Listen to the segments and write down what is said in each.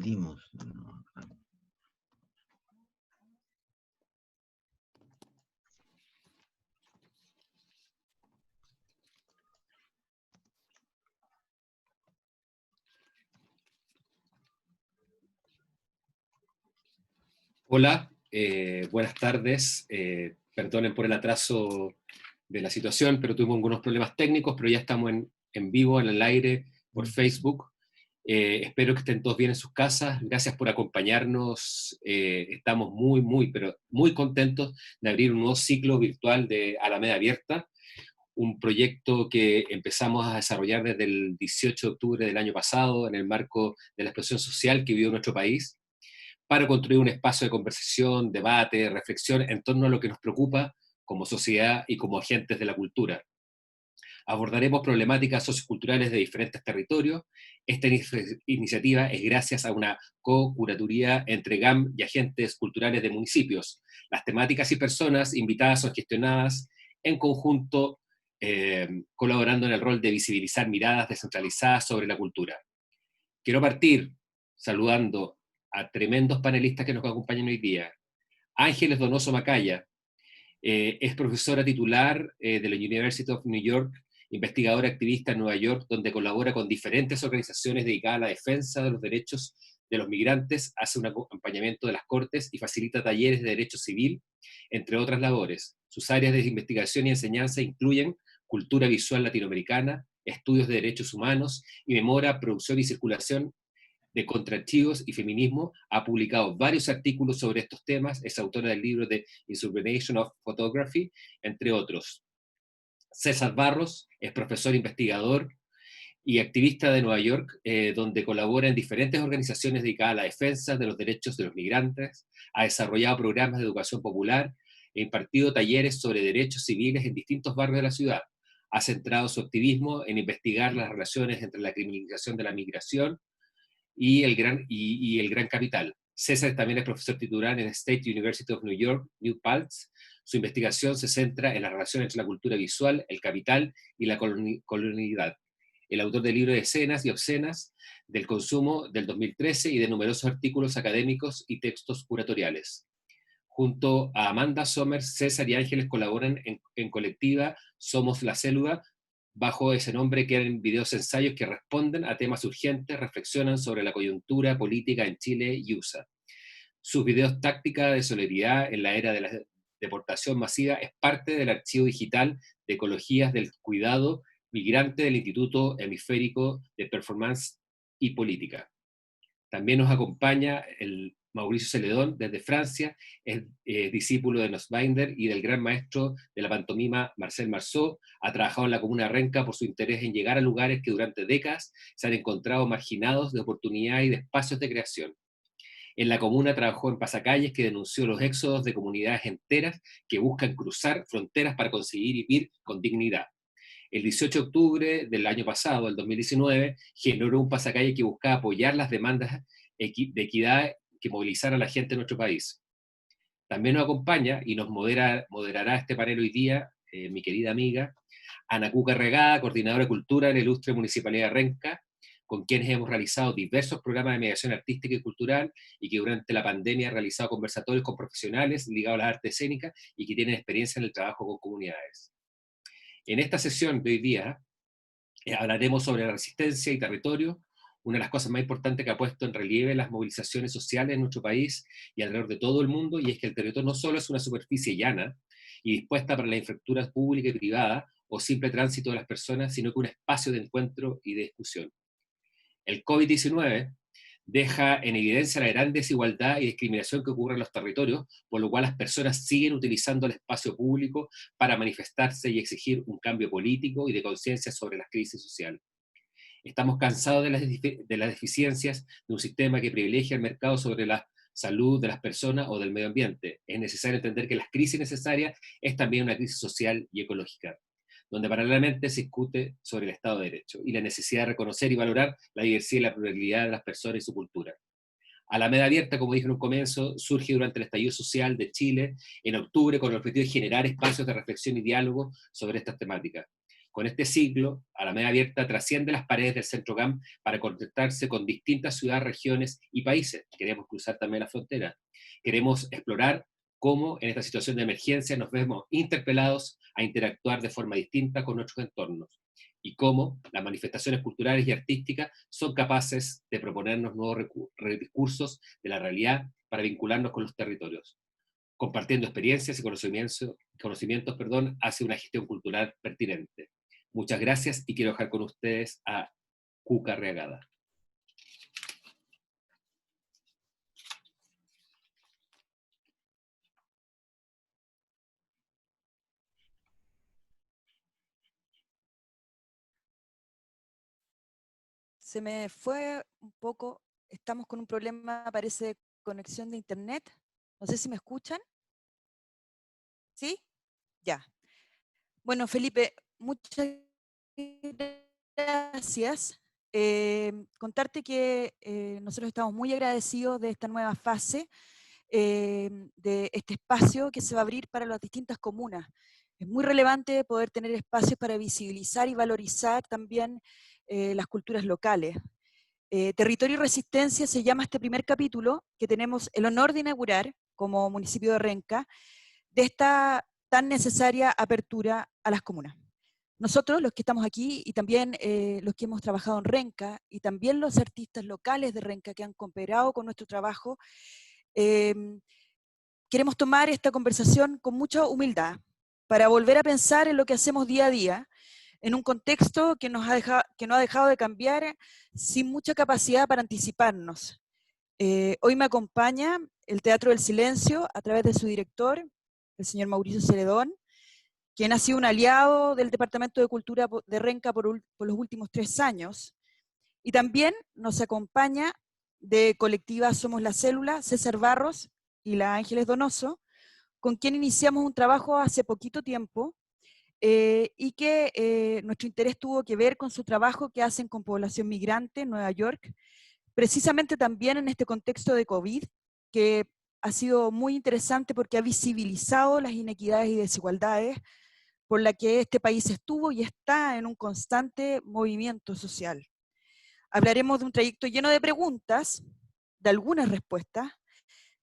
compartimos. ¿No? Hola, buenas tardes. Perdonen por el atraso de la situación, pero tuvimos algunos problemas técnicos, pero ya estamos en vivo, en el aire, por Facebook. Espero que estén todos bien en sus casas. Gracias por acompañarnos. Estamos pero muy contentos de abrir un nuevo ciclo virtual de Alameda Abierta, un proyecto que empezamos a desarrollar desde el 18 de octubre del año pasado en el marco de la explosión social que vivió nuestro país, para construir un espacio de conversación, debate, reflexión en torno a lo que nos preocupa como sociedad y como agentes de la cultura. Abordaremos problemáticas socioculturales de diferentes territorios. Esta iniciativa es gracias a una co-curatoría entre GAM y agentes culturales de municipios. Las temáticas y personas invitadas son gestionadas en conjunto, colaborando en el rol de visibilizar miradas descentralizadas sobre la cultura. Quiero partir saludando a tremendos panelistas que nos acompañan hoy día. Ángeles Donoso Macaya, es profesora titular de la University of New York, investigadora activista en Nueva York, donde colabora con diferentes organizaciones dedicadas a la defensa de los derechos de los migrantes, hace un acompañamiento de las cortes y facilita talleres de derecho civil, entre otras labores. Sus áreas de investigación y enseñanza incluyen cultura visual latinoamericana, estudios de derechos humanos y memoria, producción y circulación de contraarchivos y feminismo. Ha publicado varios artículos sobre estos temas, es autora del libro de Insurbanation of Photography, entre otros. César Barros es profesor investigador y activista de Nueva York, donde colabora en diferentes organizaciones dedicadas a la defensa de los derechos de los migrantes, ha desarrollado programas de educación popular e impartido talleres sobre derechos civiles en distintos barrios de la ciudad. Ha centrado su activismo en investigar las relaciones entre la criminalización de la migración y el gran capital. César también es profesor titular en State University of New York, New Paltz. Su investigación se centra en la relación entre la cultura visual, el capital y la colonialidad. El autor del libro de Escenas y Obscenas del Consumo del 2013 y de numerosos artículos académicos y textos curatoriales. Junto a Amanda Somers, César y Ángeles colaboran en colectiva Somos la Célula. Bajo ese nombre crean videos ensayos que responden a temas urgentes, reflexionan sobre la coyuntura política en Chile y USA. Sus videos táctica de solidaridad en la era de la deportación masiva es parte del archivo digital de ecologías del cuidado migrante del Instituto Hemisférico de Performance y Política. También nos acompaña el Mauricio Celedón desde Francia, es discípulo de Nussbinder y del gran maestro de la pantomima Marcel Marceau. Ha trabajado en la comuna de Renca por su interés en llegar a lugares que durante décadas se han encontrado marginados de oportunidades y de espacios de creación. En la comuna trabajó en Pasacalles, que denunció los éxodos de comunidades enteras que buscan cruzar fronteras para conseguir vivir con dignidad. El 18 de octubre del año pasado, el 2019, generó un pasacalle que buscaba apoyar las demandas de equidad que movilizaran a la gente en nuestro país. También nos acompaña y nos moderará este panel hoy día mi querida amiga Ana Cuca Regada, coordinadora de cultura de la ilustre Municipalidad de Renca, con quienes hemos realizado diversos programas de mediación artística y cultural y que durante la pandemia ha realizado conversatorios con profesionales ligados a las artes escénicas y que tienen experiencia en el trabajo con comunidades. En esta sesión de hoy día hablaremos sobre la resistencia y territorio, una de las cosas más importantes que ha puesto en relieve las movilizaciones sociales en nuestro país y alrededor de todo el mundo, y es que el territorio no solo es una superficie llana y dispuesta para la infraestructura pública y privada o simple tránsito de las personas, sino que un espacio de encuentro y de discusión. El COVID-19 deja en evidencia la gran desigualdad y discriminación que ocurre en los territorios, por lo cual las personas siguen utilizando el espacio público para manifestarse y exigir un cambio político y de conciencia sobre las crisis sociales. Estamos cansados de las deficiencias de un sistema que privilegia el mercado sobre la salud de las personas o del medio ambiente. Es necesario entender que la crisis necesaria es también una crisis social y ecológica, donde paralelamente se discute sobre el Estado de Derecho y la necesidad de reconocer y valorar la diversidad y la pluralidad de las personas y su cultura. Alameda Abierta, como dije en un comienzo, surge durante el estallido social de Chile en octubre con el objetivo de generar espacios de reflexión y diálogo sobre estas temáticas. Con este siglo, Alameda Abierta trasciende las paredes del Centro GAM para conectarse con distintas ciudades, regiones y países. Queremos cruzar también la frontera. Queremos explorar cómo en esta situación de emergencia nos vemos interpelados a interactuar de forma distinta con nuestros entornos y cómo las manifestaciones culturales y artísticas son capaces de proponernos nuevos recursos de la realidad para vincularnos con los territorios, compartiendo experiencias y conocimientos, hacia una gestión cultural pertinente. Muchas gracias y quiero dejar con ustedes a Cuca Reagada. Se me fue un poco, estamos con un problema, parece, de conexión de internet. No sé si me escuchan. ¿Sí? Ya. Bueno, Felipe, muchas gracias. Contarte que nosotros estamos muy agradecidos de esta nueva fase, de este espacio que se va a abrir para las distintas comunas. Es muy relevante poder tener espacios para visibilizar y valorizar también las culturas locales. Territorio y Resistencia se llama este primer capítulo que tenemos el honor de inaugurar como municipio de Renca, de esta tan necesaria apertura a las comunas. Nosotros, los que estamos aquí, y también los que hemos trabajado en Renca, y también los artistas locales de Renca que han cooperado con nuestro trabajo, queremos tomar esta conversación con mucha humildad para volver a pensar en lo que hacemos día a día, en un contexto que no ha dejado de cambiar sin mucha capacidad para anticiparnos. Hoy me acompaña el Teatro del Silencio a través de su director, el señor Mauricio Celedón, quien ha sido un aliado del Departamento de Cultura de Renca por los últimos 3 años. Y también nos acompaña de colectiva Somos la Célula, César Barros y la Ángeles Donoso, con quien iniciamos un trabajo hace poquito tiempo, y que nuestro interés tuvo que ver con su trabajo que hacen con población migrante en Nueva York, precisamente también en este contexto de COVID, que ha sido muy interesante porque ha visibilizado las inequidades y desigualdades por la que este país estuvo y está en un constante movimiento social. Hablaremos de un trayecto lleno de preguntas, de algunas respuestas.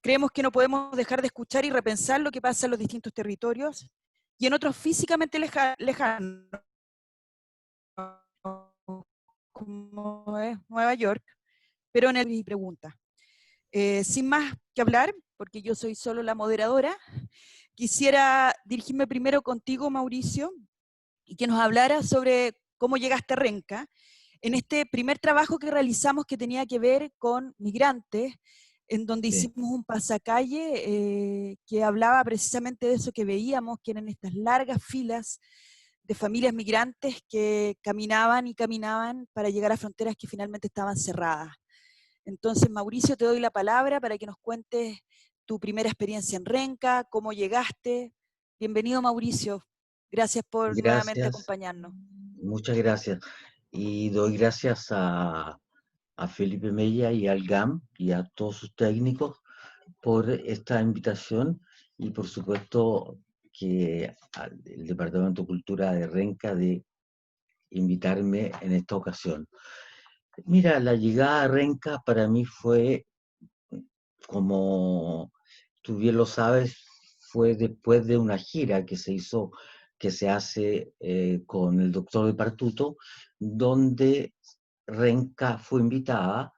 Creemos que no podemos dejar de escuchar y repensar lo que pasa en los distintos territorios y en otros físicamente lejanos, como es Nueva York, pero en mi pregunta. Sin más que hablar, porque yo soy solo la moderadora, quisiera dirigirme primero contigo, Mauricio, y que nos hablara sobre cómo llegaste a Renca, en este primer trabajo que realizamos que tenía que ver con migrantes, en donde hicimos un pasacalle que hablaba precisamente de eso que veíamos, que eran estas largas filas de familias migrantes que caminaban y caminaban para llegar a fronteras que finalmente estaban cerradas. Entonces, Mauricio, te doy la palabra para que nos cuentes tu primera experiencia en Renca, cómo llegaste. Bienvenido, Mauricio. Gracias por nuevamente Gracias, acompañarnos. muchas gracias. Y doy gracias a Felipe Mella y al GAM y a todos sus técnicos por esta invitación y por supuesto que al Departamento de Cultura de Renca de invitarme en esta ocasión. Mira, la llegada a Renca para mí fue, como tú bien lo sabes, fue después de una gira que se hizo, que se hace con el doctor de Partuto, donde Renca fue invitada.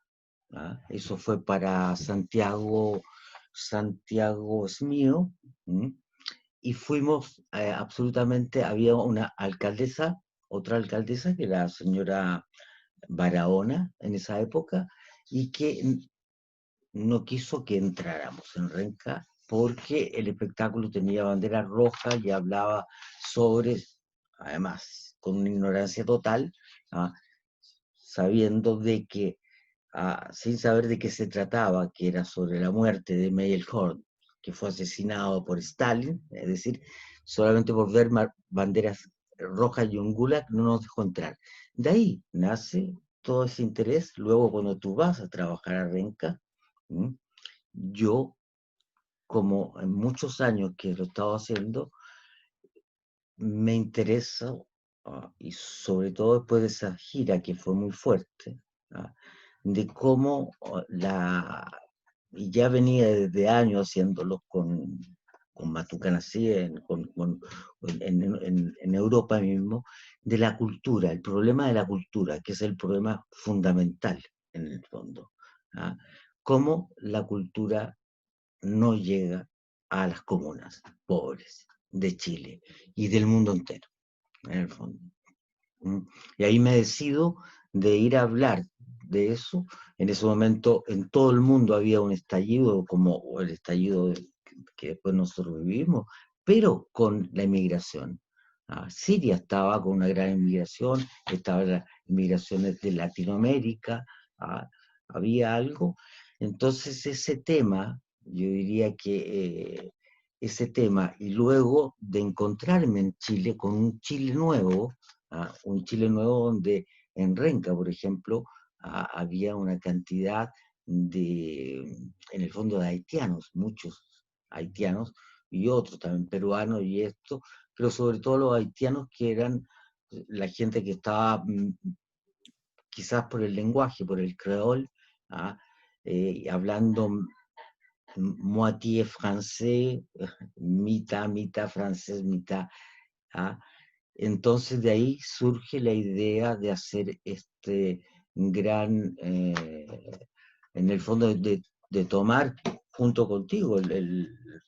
¿Ah? Eso fue para Santiago, Santiago es mío, y fuimos absolutamente, había una alcaldesa, otra alcaldesa, que era la señora Barahona en esa época, y que no quiso que entráramos en Renca porque el espectáculo tenía bandera roja y hablaba sobre, además, con una ignorancia total, ¿ah? Sabiendo de que, sin saber de qué se trataba, que era sobre la muerte de Meyerhold, que fue asesinado por Stalin, es decir, solamente por ver banderas rojas y un gulag no nos dejó entrar. De ahí nace todo ese interés. Luego, cuando tú vas a trabajar a Renca, yo, como en muchos años que lo he estado haciendo, me interesa y sobre todo después de esa gira que fue muy fuerte, de cómo y ya venía desde años haciéndolo con Matucana así, en Europa mismo, de la cultura, el problema de la cultura, que es el problema fundamental en el fondo. Cómo la cultura no llega a las comunas pobres de Chile y del mundo entero, en el fondo. Y ahí me decido de ir a hablar de eso. En ese momento en todo el mundo había un estallido, como el estallido que después nosotros vivimos, pero con la inmigración. Siria estaba con una gran inmigración, estaban las inmigraciones de Latinoamérica, había algo. Entonces ese tema, yo diría que ese tema, y luego de encontrarme en Chile con un Chile nuevo, un Chile nuevo donde en Renca, por ejemplo, había una cantidad en el fondo, de haitianos, muchos haitianos, y otros también peruanos y esto, pero sobre todo los haitianos, que eran la gente que estaba quizás por el lenguaje, por el creol, hablando moitié francés, mitad francés, mitad. Entonces de ahí surge la idea de hacer este gran, en el fondo, de tomar junto contigo,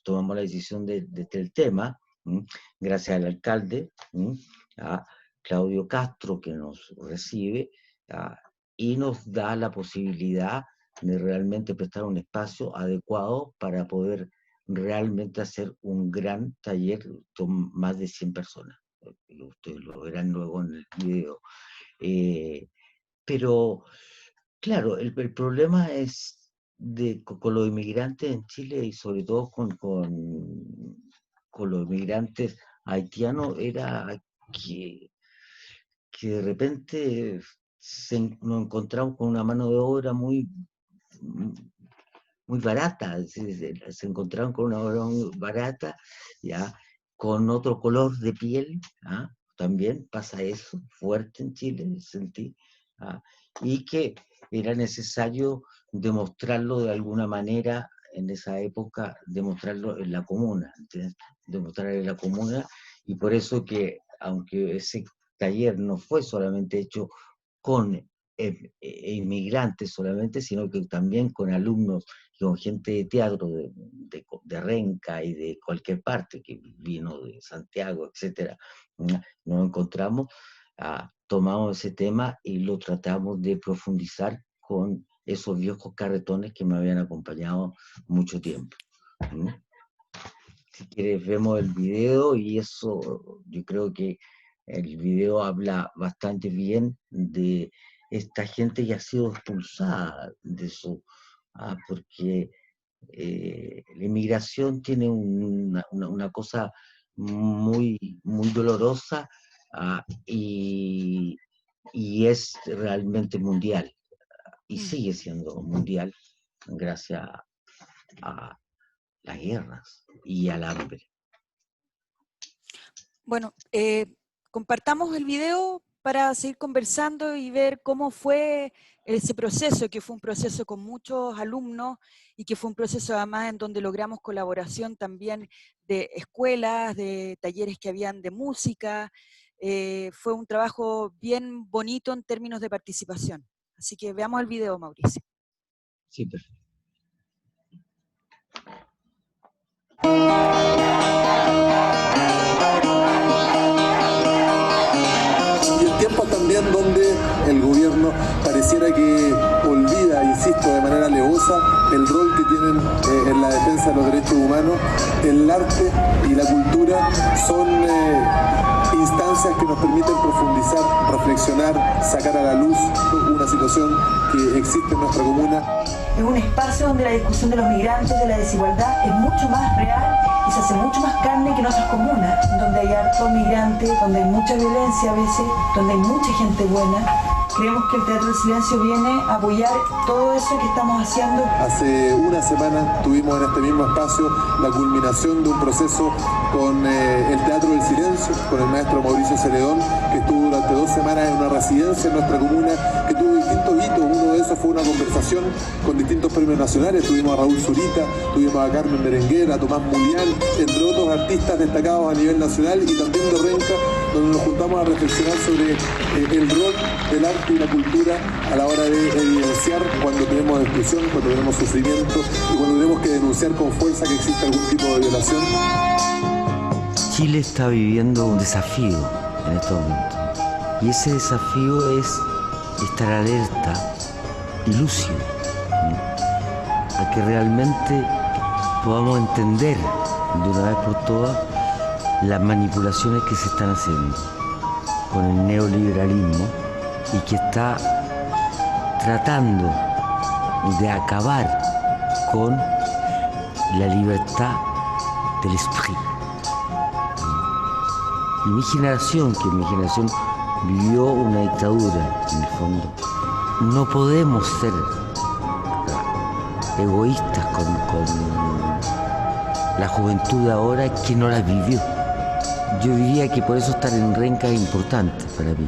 tomamos la decisión del tema, gracias al alcalde, a Claudio Castro, que nos recibe, y nos da la posibilidad de realmente prestar un espacio adecuado para poder realmente hacer un gran taller con más de 100 personas. Ustedes lo verán luego en el video. Pero, claro, el problema es con los inmigrantes en Chile, y sobre todo con los inmigrantes haitianos, era que de repente nos encontramos con una mano de obra muy barata, se encontraron con una obra muy barata, ya, con otro color de piel, también pasa eso, fuerte en Chile, sentí, y que era necesario demostrarlo de alguna manera en esa época, demostrarlo en la comuna, demostrar en la comuna, y por eso que, aunque ese taller no fue solamente hecho con inmigrantes solamente, sino que también con alumnos, con gente de teatro de Renca y de cualquier parte, que vino de Santiago, etc. Nos encontramos, tomamos ese tema y lo tratamos de profundizar con esos viejos carretones que me habían acompañado mucho tiempo. Si quieres, vemos el video, y eso, yo creo que el video habla bastante bien de esta gente que ha sido expulsada de su... porque la inmigración tiene una cosa muy, muy dolorosa, y es realmente mundial, y sigue siendo mundial gracias a las guerras y al hambre. Bueno, compartamos el video para seguir conversando y ver cómo fue ese proceso, que fue un proceso con muchos alumnos y que fue un proceso además en donde logramos colaboración también de escuelas, de talleres que habían de música. Fue un trabajo bien bonito en términos de participación. Así que veamos el video, Mauricio. Sí, perfecto. Y el tiempo también donde el gobierno pareciera que olvida, insisto, de manera alevosa el rol que tienen en la defensa de los derechos humanos. El arte y la cultura son instancias que nos permiten profundizar, reflexionar, sacar a la luz una situación que existe en nuestra comuna. Es un espacio donde la discusión de los migrantes, de la desigualdad, es mucho más real y se hace mucho más carne que en otras comunas, donde hay harto migrante, donde hay mucha violencia a veces, donde hay mucha gente buena. Creemos que el Teatro del Silencio viene a apoyar todo eso que estamos haciendo. Hace una semana tuvimos en este mismo espacio la culminación de un proceso con el Teatro del Silencio, con el maestro Mauricio Celedón, que estuvo durante 2 semanas en una residencia en nuestra comuna, que tuvo distintos hitos. Uno de esos fue una conversación con distintos premios nacionales. Tuvimos a Raúl Zurita, tuvimos a Carmen Berenguer, a Tomás Mulián, entre otros artistas destacados a nivel nacional y también de Renca, donde nos juntamos a reflexionar sobre el rol del arte y la cultura a la hora de evidenciar cuando tenemos exclusión, cuando tenemos sufrimiento y cuando tenemos que denunciar con fuerza que existe algún tipo de violación. Chile está viviendo un desafío en estos momentos. Y ese desafío es estar alerta y lúcido, ¿no? A que realmente podamos entender de una vez por todas las manipulaciones que se están haciendo con el neoliberalismo y que está tratando de acabar con la libertad del esprit. Y mi generación vivió una dictadura, en el fondo, no podemos ser egoístas con la juventud de ahora que no la vivió. Yo diría que por eso estar en Renca es importante para mí.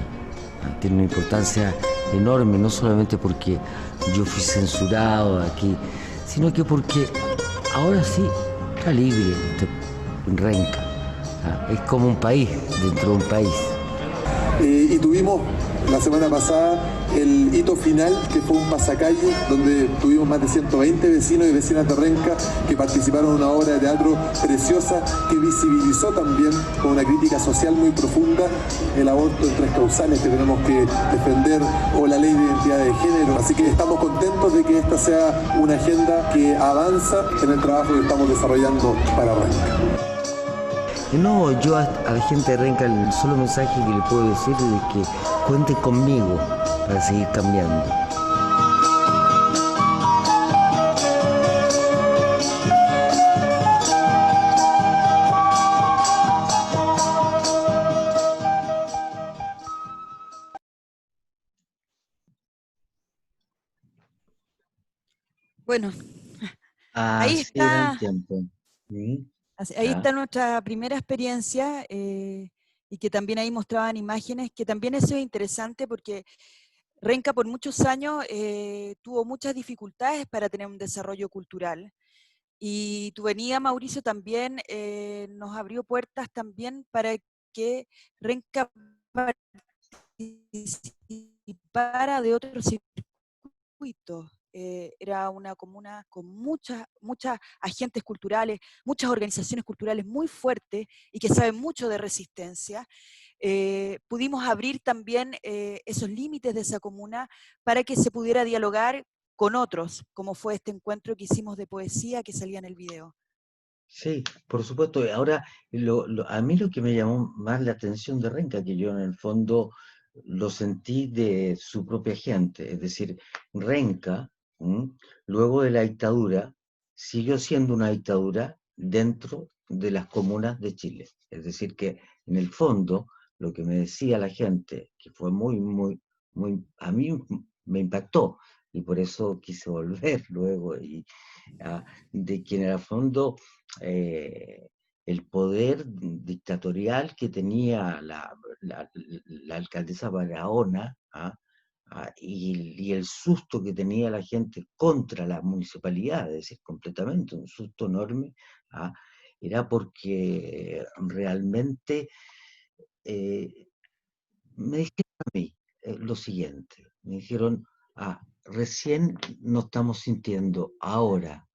Tiene una importancia enorme, no solamente porque yo fui censurado aquí, sino que porque ahora sí está libre en Renca. Es como un país dentro de un país. Y tuvimos la semana pasada el hito final, que fue un pasacalle, donde tuvimos más de 120 vecinos y vecinas de Renca que participaron en una obra de teatro preciosa que visibilizó también con una crítica social muy profunda el aborto en 3 causales que tenemos que defender, o la ley de identidad de género. Así que estamos contentos de que esta sea una agenda que avanza en el trabajo que estamos desarrollando para Renca. No, yo a la gente de Renca el solo mensaje que le puedo decir es que cuenten conmigo para seguir cambiando. Bueno, ahí Así era el está. tiempo. ¿Sí? Ahí Ya. está nuestra primera experiencia y que también ahí mostraban imágenes, que también eso es interesante porque Renca por muchos años tuvo muchas dificultades para tener un desarrollo cultural. Y tu venida, Mauricio, también nos abrió puertas también para que Renca participara de otros circuitos. Era una comuna con muchas agentes culturales, muchas organizaciones culturales muy fuertes y que saben mucho de resistencia. Pudimos abrir también esos límites de esa comuna para que se pudiera dialogar con otros, como fue este encuentro que hicimos de poesía que salía en el video. Sí, por supuesto. Ahora, a mí lo que me llamó más la atención de Renca, que yo en el fondo lo sentí de su propia gente, es decir, Renca, luego de la dictadura, siguió siendo una dictadura dentro de las comunas de Chile. Es decir, que en el fondo, lo que me decía la gente, que fue muy, a mí me impactó, y por eso quise volver luego, de que en el fondo el poder dictatorial que tenía la alcaldesa Barahona, y el susto que tenía la gente contra la municipalidad, es decir, completamente un susto enorme, era porque realmente me dijeron a mí lo siguiente, me dijeron, recién nos estamos sintiendo ahora.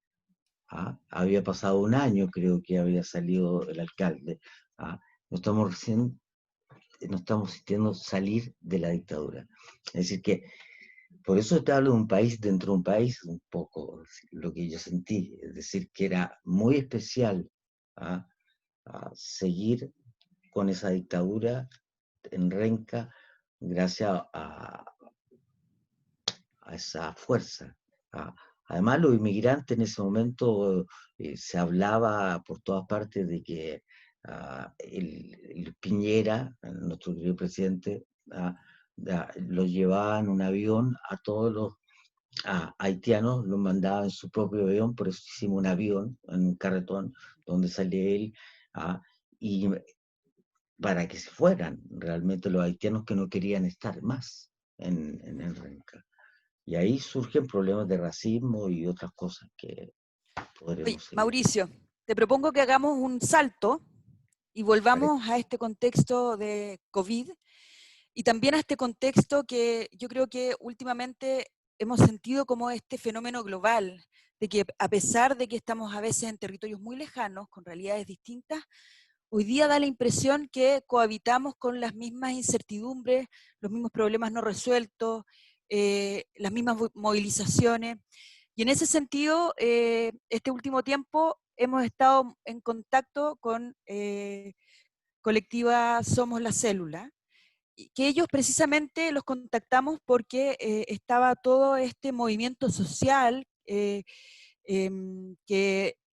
Había pasado un año, creo que había salido el alcalde. No estamos sintiendo salir de la dictadura. Es decir, que por eso te hablo de un país dentro de un país, un poco lo que yo sentí. Es decir, que era muy especial seguir con esa dictadura en Renca gracias a esa fuerza. Además, los inmigrantes en ese momento se hablaba por todas partes de que el Piñera, nuestro querido presidente, Los llevaba en un avión a todos los haitianos, los mandaba en su propio avión, por eso hicimos un avión, en un carretón, donde salía él, y para que se fueran realmente los haitianos que no querían estar más en el Renca. Y ahí surgen problemas de racismo y otras cosas que Oye, podremos seguir. Mauricio, te propongo que hagamos un salto y volvamos a este contexto de COVID y también a este contexto que yo creo que últimamente hemos sentido como este fenómeno global, de que a pesar de que estamos a veces en territorios muy lejanos, con realidades distintas, hoy día da la impresión que cohabitamos con las mismas incertidumbres, los mismos problemas no resueltos, las mismas movilizaciones. Y en ese sentido, este último tiempo hemos estado en contacto con colectiva Somos la Célula, y que ellos precisamente los contactamos porque estaba todo este movimiento social que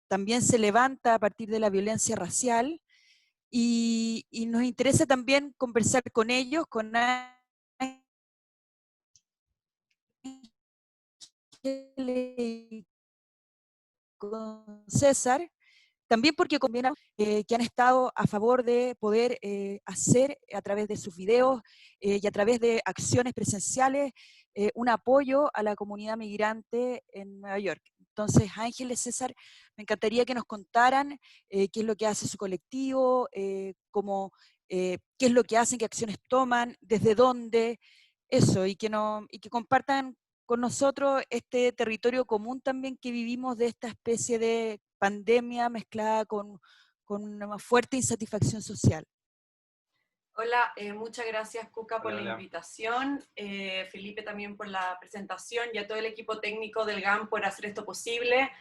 también se levanta a partir de la violencia racial, y nos interesa también conversar con ellos, con con César, también porque conviene que han estado a favor de poder hacer a través de sus videos y a través de acciones presenciales un apoyo a la comunidad migrante en Nueva York. Entonces, Ángeles, César, me encantaría que nos contaran qué es lo que hace su colectivo, qué es lo que hacen, qué acciones toman, desde dónde, eso, y que compartan con nosotros este territorio común también que vivimos de esta especie de pandemia mezclada con una fuerte insatisfacción social. Hola, muchas gracias Cuca por la invitación, Felipe también por la presentación y a todo el equipo técnico del GAM por hacer esto posible.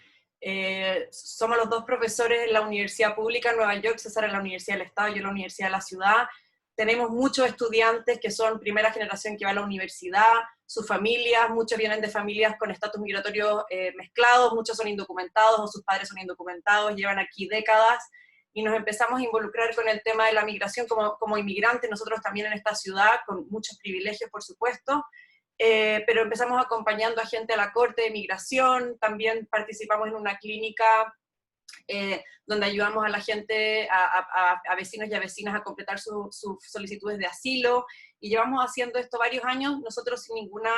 Somos los dos profesores en la Universidad Pública en Nueva York, César en la Universidad del Estado, yo en la Universidad de la Ciudad. Tenemos muchos estudiantes que son primera generación que va a la universidad, sus familias, muchos vienen de familias con estatus migratorio mezclados, muchos son indocumentados o sus padres son indocumentados, llevan aquí décadas, y nos empezamos a involucrar con el tema de la migración como inmigrantes, nosotros también en esta ciudad, con muchos privilegios por supuesto, pero empezamos acompañando a gente a la Corte de Migración, también participamos en una clínica donde ayudamos a la gente, a vecinos y a vecinas a completar sus solicitudes de asilo, y llevamos haciendo esto varios años, nosotros sin ninguna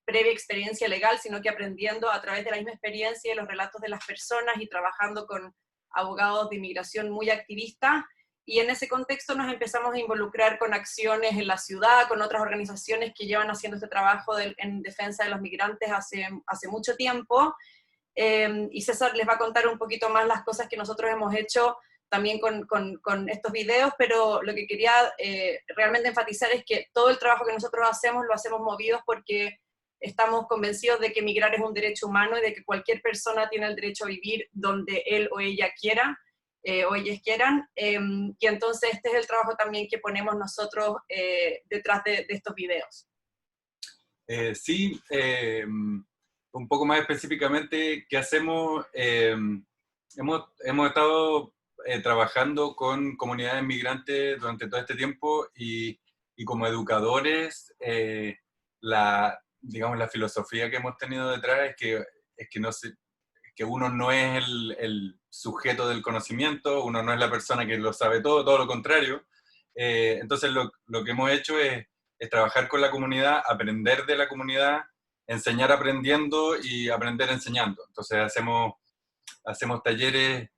previa experiencia legal, sino que aprendiendo a través de la misma experiencia y los relatos de las personas y trabajando con abogados de inmigración muy activistas, y en ese contexto nos empezamos a involucrar con acciones en la ciudad, con otras organizaciones que llevan haciendo este trabajo en defensa de los migrantes hace mucho tiempo, y César les va a contar un poquito más las cosas que nosotros hemos hecho también con estos videos, pero lo que quería realmente enfatizar es que todo el trabajo que nosotros hacemos lo hacemos movidos porque estamos convencidos de que migrar es un derecho humano y de que cualquier persona tiene el derecho a vivir donde él o ella quiera, o ellas quieran, y entonces este es el trabajo también que ponemos nosotros detrás de estos videos. Sí, un poco más específicamente, ¿qué hacemos? Hemos estado trabajando con comunidades migrantes durante todo este tiempo y como educadores, digamos, la filosofía que hemos tenido detrás es que uno no es el sujeto del conocimiento, uno no es la persona que lo sabe todo lo contrario. Entonces lo que hemos hecho es trabajar con la comunidad, aprender de la comunidad, enseñar aprendiendo y aprender enseñando. Entonces hacemos talleres,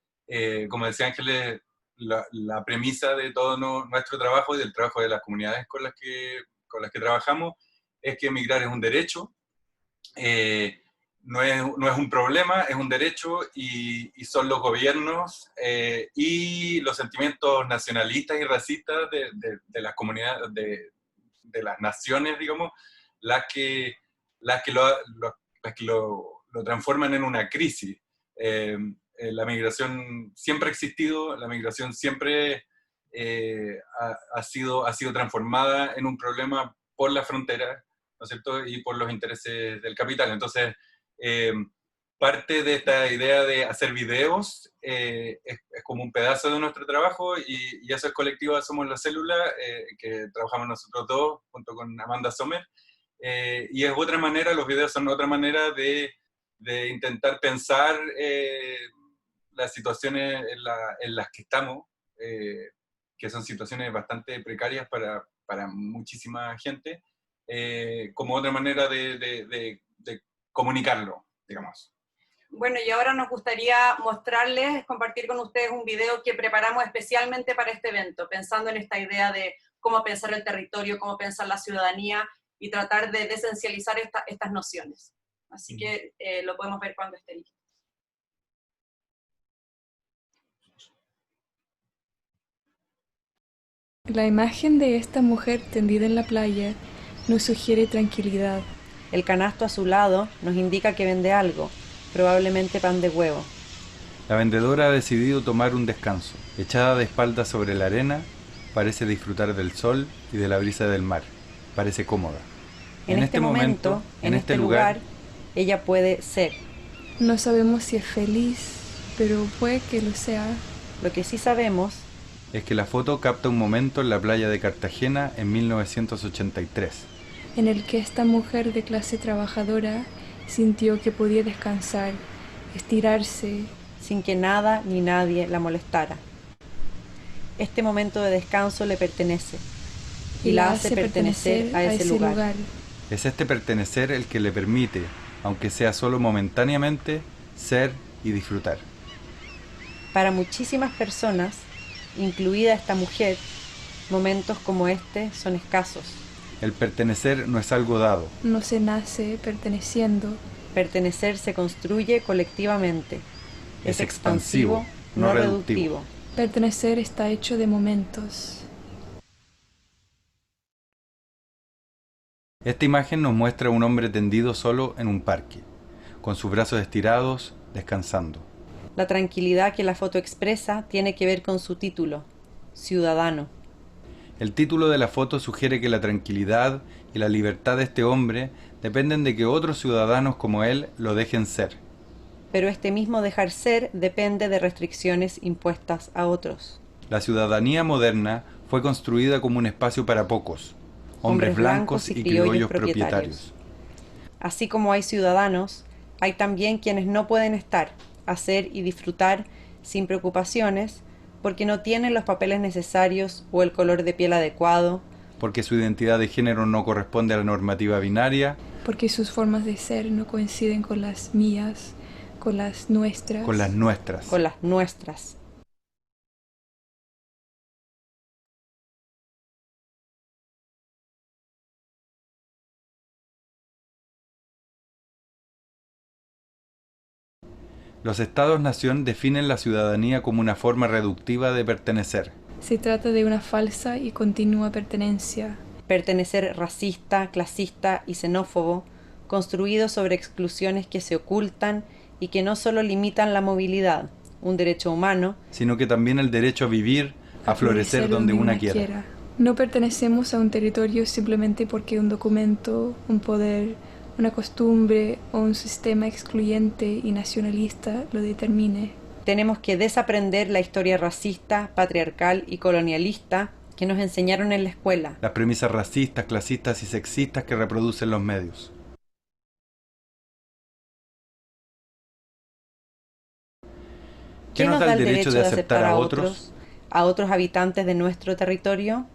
como decía Ángeles, la premisa de todo nuestro trabajo y del trabajo de las comunidades con las que trabajamos es que emigrar es un derecho, no es un problema, es un derecho, y son los gobiernos y los sentimientos nacionalistas y racistas de las comunidades, de las naciones, digamos, las que lo transforman en una crisis. La migración siempre ha existido, la migración siempre ha sido transformada en un problema por la frontera, ¿no es cierto?, y por los intereses del capital. Entonces, parte de esta idea de hacer videos es como un pedazo de nuestro trabajo, y eso es colectivo Somos la Célula, que trabajamos nosotros dos junto con Amanda Sommer, y es otra manera, los videos son otra manera de intentar pensar las situaciones en las que estamos, que son situaciones bastante precarias para muchísima gente, como otra manera de comunicarlo, digamos. Bueno, y ahora nos gustaría mostrarles, compartir con ustedes un video que preparamos especialmente para este evento, pensando en esta idea de cómo pensar el territorio, cómo pensar la ciudadanía y tratar de desesencializar estas nociones. Así que lo podemos ver cuando esté listo. La imagen de esta mujer tendida en la playa nos sugiere tranquilidad. El canasto a su lado nos indica que vende algo, probablemente pan de huevo. La vendedora ha decidido tomar un descanso. Echada de espaldas sobre la arena, parece disfrutar del sol y de la brisa del mar. Parece cómoda. En este momento, en este lugar, ella puede ser. No sabemos si es feliz, pero puede que lo sea. Lo que sí sabemos es que la foto capta un momento en la playa de Cartagena en 1983. En el que esta mujer de clase trabajadora sintió que podía descansar, estirarse, sin que nada ni nadie la molestara. Este momento de descanso le pertenece y la hace pertenecer a ese lugar. Es este pertenecer el que le permite, aunque sea solo momentáneamente, ser y disfrutar. Para muchísimas personas, incluida esta mujer, momentos como este son escasos. El pertenecer no es algo dado. No se nace perteneciendo. Pertenecer se construye colectivamente. Es expansivo, no reductivo. Pertenecer está hecho de momentos. Esta imagen nos muestra a un hombre tendido solo en un parque, con sus brazos estirados, descansando. La tranquilidad que la foto expresa tiene que ver con su título, Ciudadano. El título de la foto sugiere que la tranquilidad y la libertad de este hombre dependen de que otros ciudadanos como él lo dejen ser. Pero este mismo dejar ser depende de restricciones impuestas a otros. La ciudadanía moderna fue construida como un espacio para pocos, hombres blancos y criollos propietarios. Así como hay ciudadanos, hay también quienes no pueden estar, hacer y disfrutar sin preocupaciones, porque no tienen los papeles necesarios o el color de piel adecuado, porque su identidad de género no corresponde a la normativa binaria, porque sus formas de ser no coinciden con las mías, con las nuestras. Con las nuestras. Con las nuestras. Los Estados-nación definen la ciudadanía como una forma reductiva de pertenecer. Se trata de una falsa y continua pertenencia. Pertenecer racista, clasista y xenófobo, construido sobre exclusiones que se ocultan y que no solo limitan la movilidad, un derecho humano, sino que también el derecho a vivir, a florecer donde una quiera. No pertenecemos a un territorio simplemente porque un documento, un poder, una costumbre o un sistema excluyente y nacionalista lo determine. Tenemos que desaprender la historia racista, patriarcal y colonialista que nos enseñaron en la escuela. Las premisas racistas, clasistas y sexistas que reproducen los medios. ¿Qué nos da el derecho de aceptar a otros habitantes de nuestro territorio?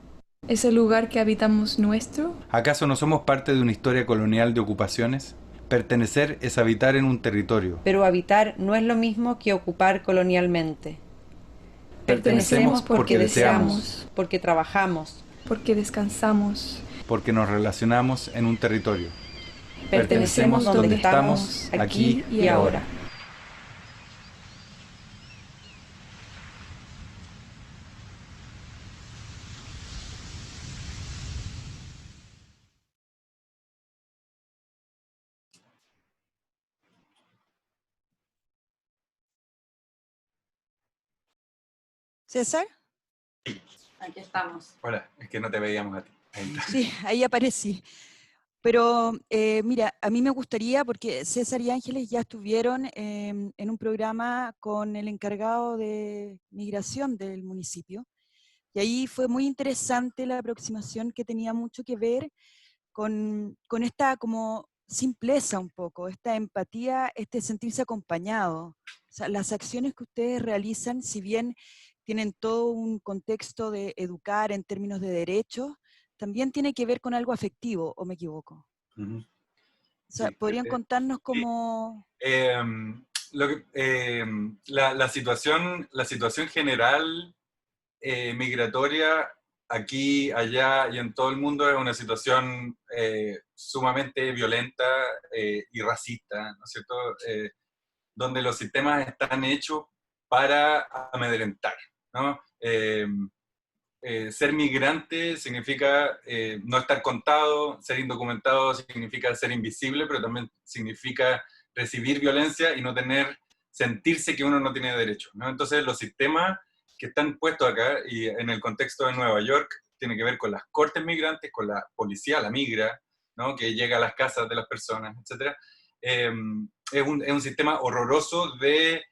¿Es el lugar que habitamos nuestro? ¿Acaso no somos parte de una historia colonial de ocupaciones? Pertenecer es habitar en un territorio. Pero habitar no es lo mismo que ocupar colonialmente. Pertenecemos porque deseamos, porque trabajamos, porque descansamos, porque nos relacionamos en un territorio. Pertenecemos donde estamos, aquí y ahora. ¿César? Aquí estamos. Hola, es que no te veíamos a ti. Sí, ahí aparecí. Pero mira, a mí me gustaría, porque César y Ángeles ya estuvieron en un programa con el encargado de migración del municipio, y ahí fue muy interesante la aproximación que tenía mucho que ver con esta como simpleza un poco, esta empatía, este sentirse acompañado. O sea, las acciones que ustedes realizan, si bien tienen todo un contexto de educar en términos de derechos, también tiene que ver con algo afectivo, ¿o me equivoco? Uh-huh. O sea, Sí, ¿podrían contarnos cómo...? La situación general migratoria aquí, allá y en todo el mundo es una situación sumamente violenta y racista, ¿no es cierto? Donde los sistemas están hechos para amedrentar, ¿no? Ser migrante significa no estar contado, ser indocumentado significa ser invisible, pero también significa recibir violencia y no sentirse que uno no tiene derecho, ¿no? Entonces los sistemas que están puestos acá, y en el contexto de Nueva York, tiene que ver con las cortes migrantes, con la policía, la migra, ¿no? Que llega a las casas de las personas, etc. Es un sistema horroroso de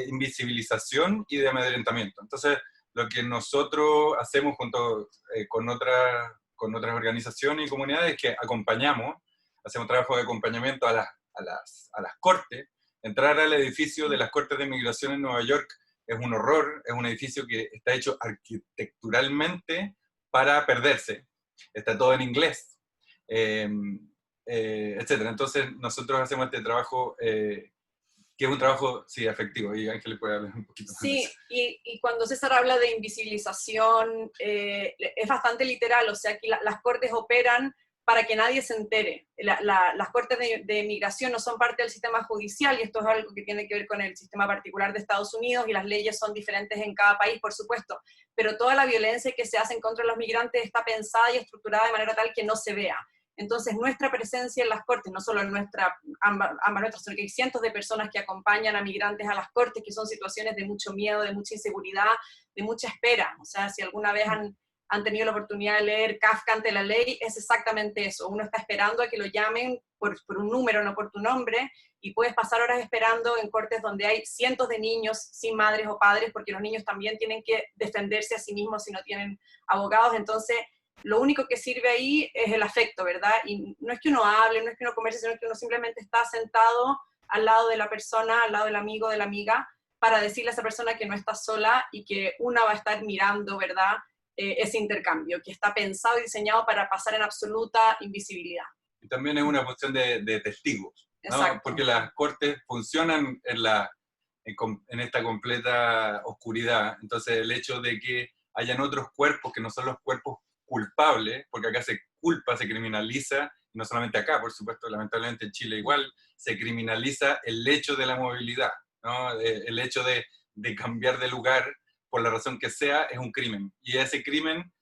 invisibilización y de amedrentamiento. Entonces, lo que nosotros hacemos junto con otras organizaciones y comunidades es que acompañamos, hacemos trabajo de acompañamiento a las cortes. Entrar al edificio de las Cortes de Migración en Nueva York es un horror, es un edificio que está hecho arquitecturalmente para perderse. Está todo en inglés, etc. Entonces nosotros hacemos este trabajo que es un trabajo, sí, afectivo, y Ángel puede hablar un poquito más. Sí, y cuando César habla de invisibilización, es bastante literal, o sea, que las cortes operan para que nadie se entere. Las cortes de migración no son parte del sistema judicial, y esto es algo que tiene que ver con el sistema particular de Estados Unidos, y las leyes son diferentes en cada país, por supuesto, pero toda la violencia que se hace en contra de los migrantes está pensada y estructurada de manera tal que no se vea. Entonces, nuestra presencia en las cortes, no solo ambas nuestras, sino que hay cientos de personas que acompañan a migrantes a las cortes, que son situaciones de mucho miedo, de mucha inseguridad, de mucha espera. O sea, si alguna vez han tenido la oportunidad de leer Kafka ante la ley, es exactamente eso. Uno está esperando a que lo llamen por un número, no por tu nombre, y puedes pasar horas esperando en cortes donde hay cientos de niños sin madres o padres, porque los niños también tienen que defenderse a sí mismos si no tienen abogados. Entonces, lo único que sirve ahí es el afecto, ¿verdad? Y no es que uno hable, no es que uno converse, sino que uno simplemente está sentado al lado de la persona, al lado del amigo, de la amiga, para decirle a esa persona que no está sola y que una va a estar mirando, ¿verdad? Ese intercambio, que está pensado y diseñado para pasar en absoluta invisibilidad. Y también es una cuestión de testigos, ¿no? Porque las cortes funcionan en esta completa oscuridad. Entonces el hecho de que hayan otros cuerpos que no son los cuerpos culpables, porque acá se culpa, se criminaliza, no solamente acá, por supuesto, lamentablemente en Chile igual, se criminaliza el hecho de la movilidad, ¿no? El hecho de cambiar de lugar, por la razón que sea, es un crimen. Y ese crimen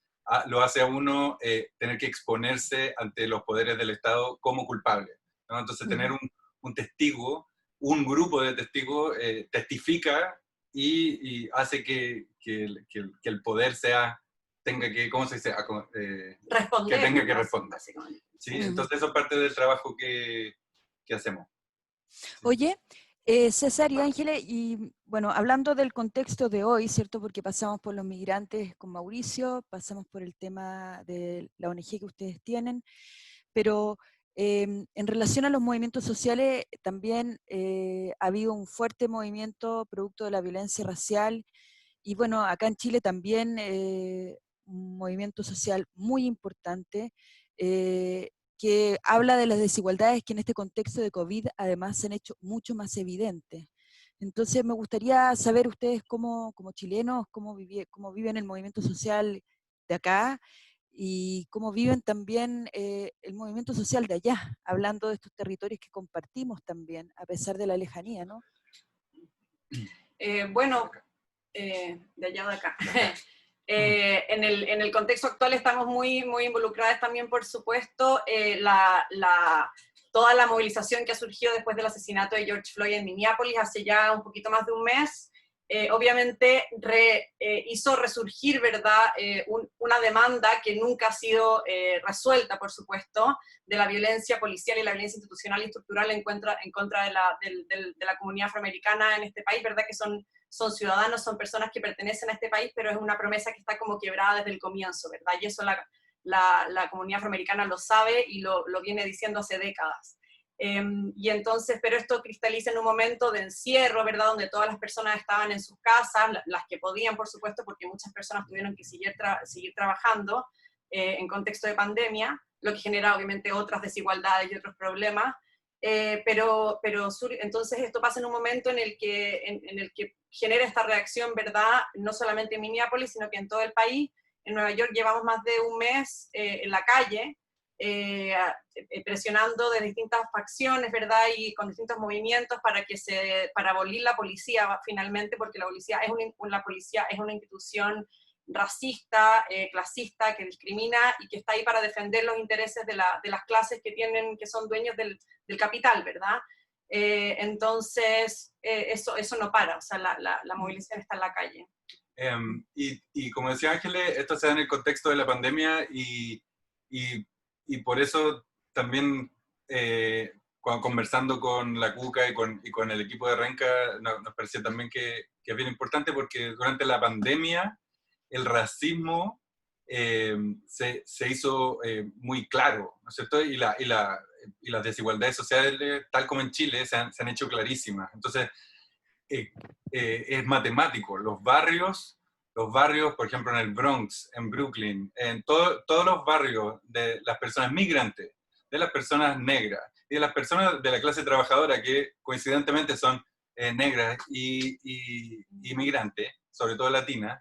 lo hace a uno tener que exponerse ante los poderes del Estado como culpable, ¿no? Entonces tener un testigo, un grupo de testigos, testifica y hace que el poder tenga que, ¿cómo se dice? Responder. Que tenga que responder. ¿Sí? Entonces eso es parte del trabajo que hacemos. Sí. Oye, César y Ángeles, y bueno, hablando del contexto de hoy, ¿cierto? Porque pasamos por los migrantes con Mauricio, pasamos por el tema de la ONG que ustedes tienen, pero en relación a los movimientos sociales también ha habido un fuerte movimiento producto de la violencia racial, y bueno, acá en Chile también un movimiento social muy importante, que habla de las desigualdades que en este contexto de COVID además se han hecho mucho más evidentes. Entonces me gustaría saber ustedes como chilenos, cómo viven el movimiento social de acá y cómo viven también el movimiento social de allá, hablando de estos territorios que compartimos también, a pesar de la lejanía, ¿no? Bueno, de allá o de acá. En el contexto actual estamos muy involucradas también, por supuesto, toda la movilización que ha surgido después del asesinato de George Floyd en Minneapolis hace ya un poquito más de un mes, obviamente hizo resurgir, ¿verdad?, una demanda que nunca ha sido resuelta, por supuesto, de la violencia policial y la violencia institucional y estructural en contra de la comunidad afroamericana en este país, ¿verdad?, que son ciudadanos, son personas que pertenecen a este país, pero es una promesa que está como quebrada desde el comienzo, ¿verdad? Y eso la comunidad afroamericana lo sabe y lo viene diciendo hace décadas. Y entonces, pero esto cristaliza en un momento de encierro, ¿verdad?, donde todas las personas estaban en sus casas, las que podían, por supuesto, porque muchas personas tuvieron que seguir trabajando en contexto de pandemia, lo que genera obviamente otras desigualdades y otros problemas. Entonces esto pasa en un momento en el que genera esta reacción, ¿verdad?, no solamente en Minneapolis, sino que en todo el país. En Nueva York llevamos más de un mes en la calle, presionando de distintas facciones, ¿verdad?, y con distintos movimientos para abolir la policía finalmente, porque la policía es una institución racista, clasista, que discrimina y que está ahí para defender los intereses de las clases que son dueños del capital, ¿verdad? Entonces, eso no para, o sea, la movilización está en la calle. Y como decía Ángeles, esto se da en el contexto de la pandemia y por eso también conversando con la Cuca y con el equipo de Renca nos parecía también que es bien importante, porque durante la pandemia el racismo se hizo muy claro, ¿no es cierto? Y las desigualdades sociales, tal como en Chile, se han hecho clarísimas. Entonces, es matemático. Los barrios, por ejemplo, en el Bronx, en Brooklyn, en todos los barrios de las personas migrantes, de las personas negras y de las personas de la clase trabajadora, que coincidentemente son negras y migrantes, sobre todo latinas,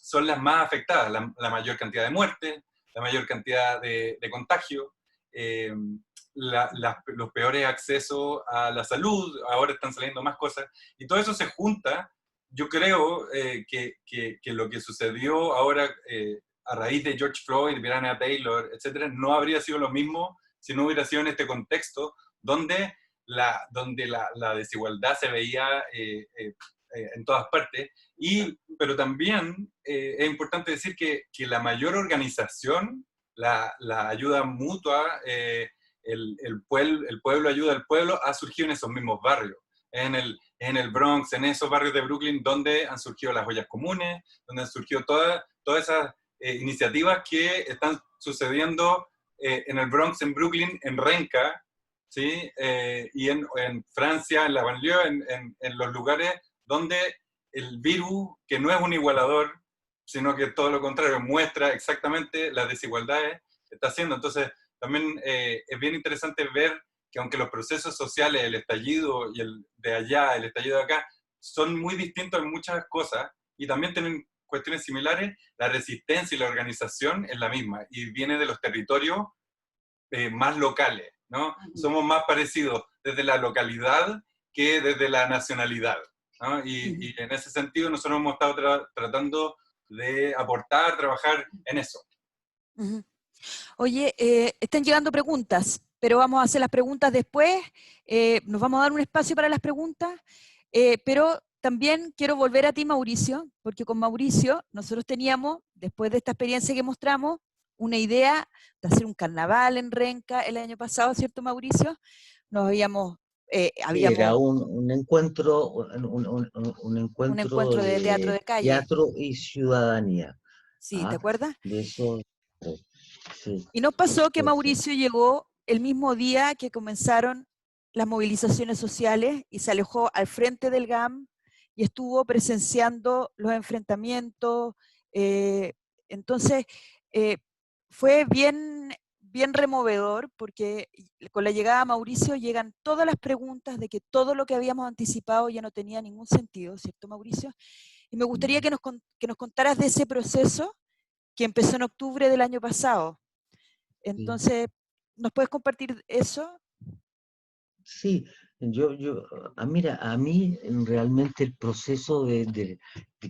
son las más afectadas, la mayor cantidad de muertes, la mayor cantidad de contagio, los peores accesos a la salud, ahora están saliendo más cosas, y todo eso se junta. Yo creo que lo que sucedió ahora a raíz de George Floyd, Breonna Taylor, etcétera, no habría sido lo mismo si no hubiera sido en este contexto donde la desigualdad se veía en todas partes. Pero también es importante decir que la mayor organización, la ayuda mutua, el pueblo ayuda al pueblo, ha surgido en esos mismos barrios, en el Bronx, en esos barrios de Brooklyn donde han surgido las ollas comunes, donde han surgido todas esas iniciativas que están sucediendo en el Bronx, en Brooklyn, en Renca, ¿sí? Y en Francia, en la banlieue, en los lugares donde el virus, que no es un igualador, sino que todo lo contrario, muestra exactamente las desigualdades, está haciendo. Entonces, también es bien interesante ver que aunque los procesos sociales, el estallido y el de allá, el estallido de acá, son muy distintos en muchas cosas, y también tienen cuestiones similares, la resistencia y la organización es la misma, y viene de los territorios más locales, ¿no? Somos más parecidos desde la localidad que desde la nacionalidad, ¿no? Y en ese sentido nosotros hemos estado tratando de aportar, trabajar en eso. Oye, están llegando preguntas, pero vamos a hacer las preguntas después. Nos vamos a dar un espacio para las preguntas, pero también quiero volver a ti, Mauricio, porque con Mauricio nosotros teníamos, después de esta experiencia que mostramos, una idea de hacer un carnaval en Renca el año pasado, ¿cierto, Mauricio? Nos habíamos... Era un encuentro, un encuentro de teatro de calle. Teatro y ciudadanía. Sí, ¿te acuerdas? De eso, sí. Y nos pasó que Mauricio llegó el mismo día que comenzaron las movilizaciones sociales y se alejó al frente del GAM y estuvo presenciando los enfrentamientos. Entonces, fue bien removedor, porque con la llegada de Mauricio llegan todas las preguntas de que todo lo que habíamos anticipado ya no tenía ningún sentido, ¿cierto, Mauricio? Y me gustaría que nos contaras de ese proceso que empezó en octubre del año pasado. Entonces, ¿nos puedes compartir eso? Sí, mira, a mí realmente el proceso de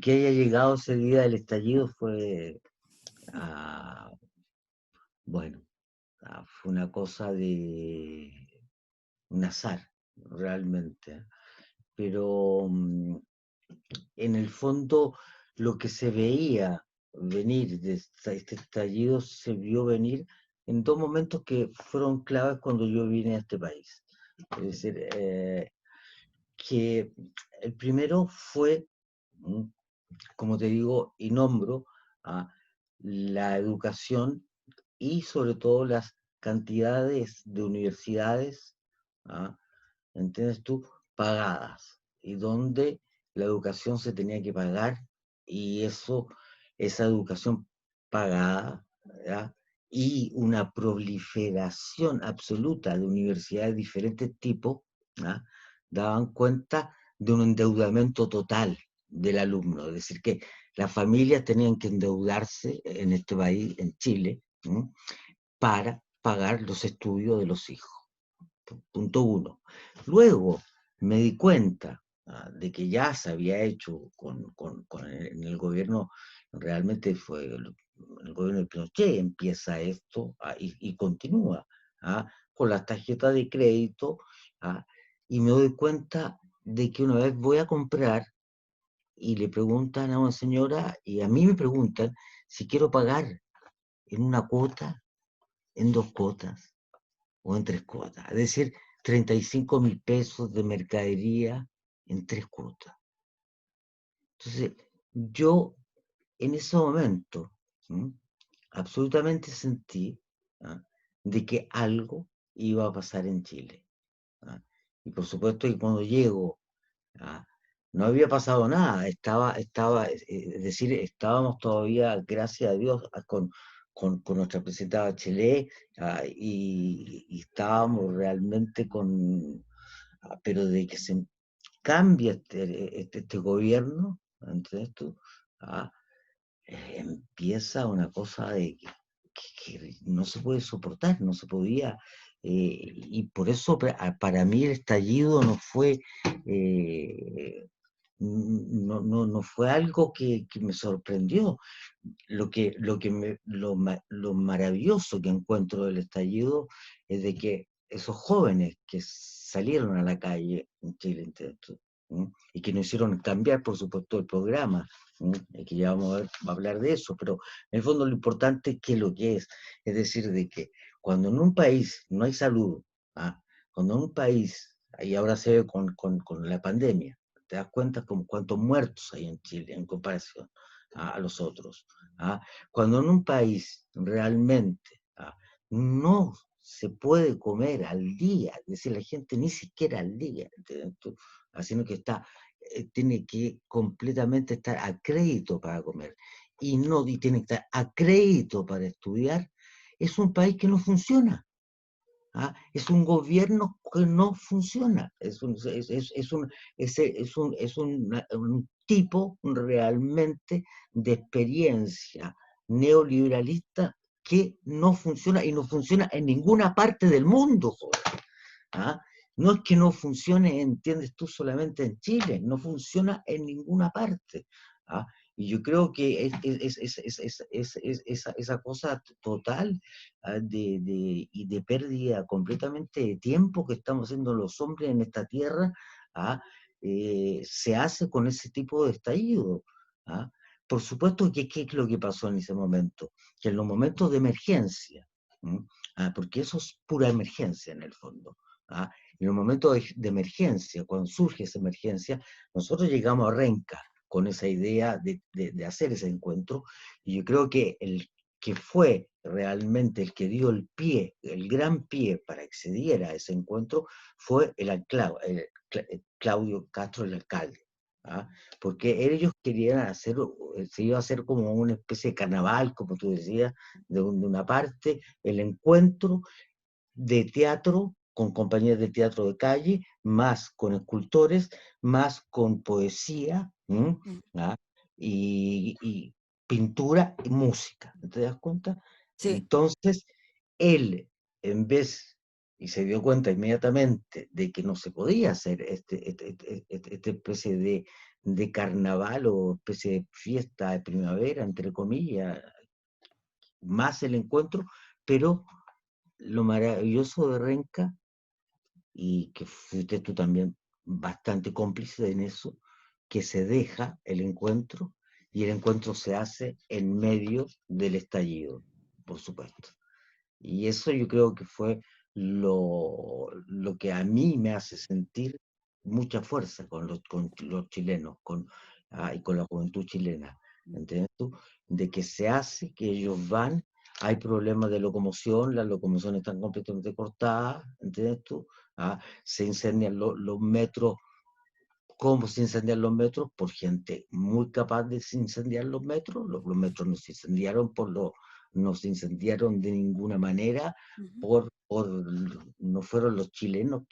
que haya llegado ese día del estallido fue, bueno, fue una cosa de un azar, realmente. Pero en el fondo lo que se veía venir de este estallido se vio venir en dos momentos que fueron claves cuando yo vine a este país. Es decir, que el primero fue, como te digo, y nombro, la educación y sobre todo las cantidades de universidades, ¿entiendes tú?, pagadas, y donde la educación se tenía que pagar, y esa educación pagada, ¿ya?, y una proliferación absoluta de universidades de diferentes tipos, ¿ya?, daban cuenta de un endeudamiento total del alumno, es decir, que las familias tenían que endeudarse en este país, en Chile, para pagar los estudios de los hijos. Punto uno. Luego me di cuenta de que ya se había hecho en el gobierno, realmente fue el gobierno de Pinochet, empieza esto y continúa con las tarjetas de crédito, y me doy cuenta de que una vez voy a comprar y le preguntan a una señora, y a mí me preguntan si quiero pagar en una cuota, en dos cuotas o en tres cuotas. Es decir, 35.000 pesos de mercadería en tres cuotas. Entonces, yo en ese momento absolutamente sentí de que algo iba a pasar en Chile. Y por supuesto que cuando llego, no había pasado nada, es decir, estábamos todavía, gracias a Dios, con nuestra presidenta Bachelet, y estábamos realmente pero de que se cambia este gobierno, ¿entiendes tú?, empieza una cosa que no se puede soportar, no se podía, y por eso para mí el estallido no fue, no fue algo que me sorprendió. Lo maravilloso que encuentro del estallido es de que esos jóvenes que salieron a la calle en Chile, y que nos hicieron cambiar, por supuesto, el programa, que ya vamos a hablar de eso, pero en el fondo lo importante es que lo que es decir, de que cuando en un país no hay salud, cuando en un país, y ahora se ve con la pandemia, te das cuenta como cuántos muertos hay en Chile en comparación a los otros. Cuando en un país realmente no se puede comer al día, es decir, la gente ni siquiera al día, sino que tiene que completamente estar a crédito para comer, y tiene que estar a crédito para estudiar, es un país que no funciona. Es un gobierno que no funciona, es un tipo realmente de experiencia neoliberalista que no funciona, y no funciona en ninguna parte del mundo, joder. No es que no funcione, entiendes tú, solamente en Chile, no funciona en ninguna parte. Y yo creo que esa cosa total y de pérdida completamente de tiempo que estamos haciendo los hombres en esta tierra, se hace con ese tipo de estallido. Por supuesto que ¿qué es lo que pasó en ese momento? Que en los momentos de emergencia, porque eso es pura emergencia en el fondo, en los momentos de emergencia, cuando surge esa emergencia, nosotros llegamos a Renca con esa idea de hacer ese encuentro, y yo creo que el que fue realmente el que dio el gran pie para que se diera ese encuentro, fue Claudio Castro, el alcalde. Porque ellos querían se iba a hacer como una especie de carnaval, como tú decías, de una parte, el encuentro de teatro, con compañías de teatro de calle, más con escultores, más con poesía, y pintura y música. ¿Te das cuenta? Sí. Entonces, él, en vez, y se dio cuenta inmediatamente de que no se podía hacer esta especie de carnaval o especie de fiesta de primavera, entre comillas, más el encuentro, pero lo maravilloso de Renca, y que fuiste tú también bastante cómplice en eso, que se deja el encuentro, y el encuentro se hace en medio del estallido, por supuesto. Y eso yo creo que fue lo que a mí me hace sentir mucha fuerza con los chilenos, y con la juventud chilena, ¿entiendes tú? De que se hace, que ellos van, hay problemas de locomoción, las locomociones están completamente cortadas, ¿entiendes tú? Se incendian los metros. ¿Cómo se incendian los metros? Por gente muy capaz de incendiar los metros. Los metros no se incendiaron no se incendiaron de ninguna manera no fueron los chilenos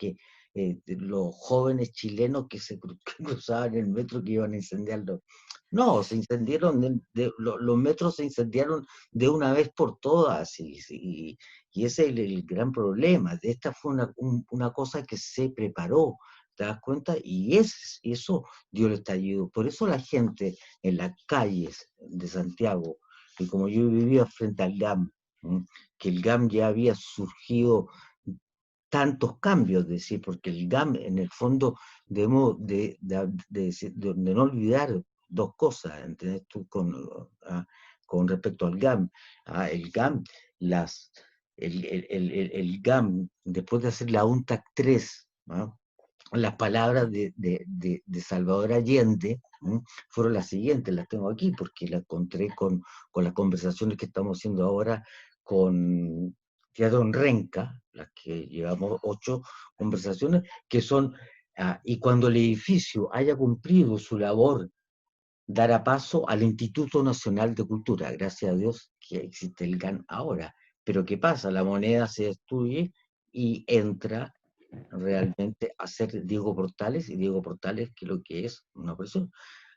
los jóvenes chilenos que se cruzaban el metro que iban a incendiarlo. No, se incendiaron, los metros se incendiaron de una vez por todas, y ese es el gran problema. Esta fue una cosa que se preparó, ¿te das cuenta? Y eso dio el estallido. Por eso la gente en las calles de Santiago, y como yo vivía frente al GAM, que el GAM ya había surgido tantos cambios, es decir, porque el GAM en el fondo debemos de no olvidar dos cosas, ¿entendés tú? Con respecto al GAM. El GAM, el GAM, después de hacer la UNTAC 3, las palabras de Salvador Allende fueron las siguientes, las tengo aquí porque las encontré con las conversaciones que estamos haciendo ahora con Teatro Renca, las que llevamos 8 conversaciones, que son, y cuando el edificio haya cumplido su labor, dará paso al Instituto Nacional de Cultura. Gracias a Dios que existe el GAN ahora. Pero ¿qué pasa? La moneda se destruye y entra realmente a ser Diego Portales, y Diego Portales, que lo que es una persona.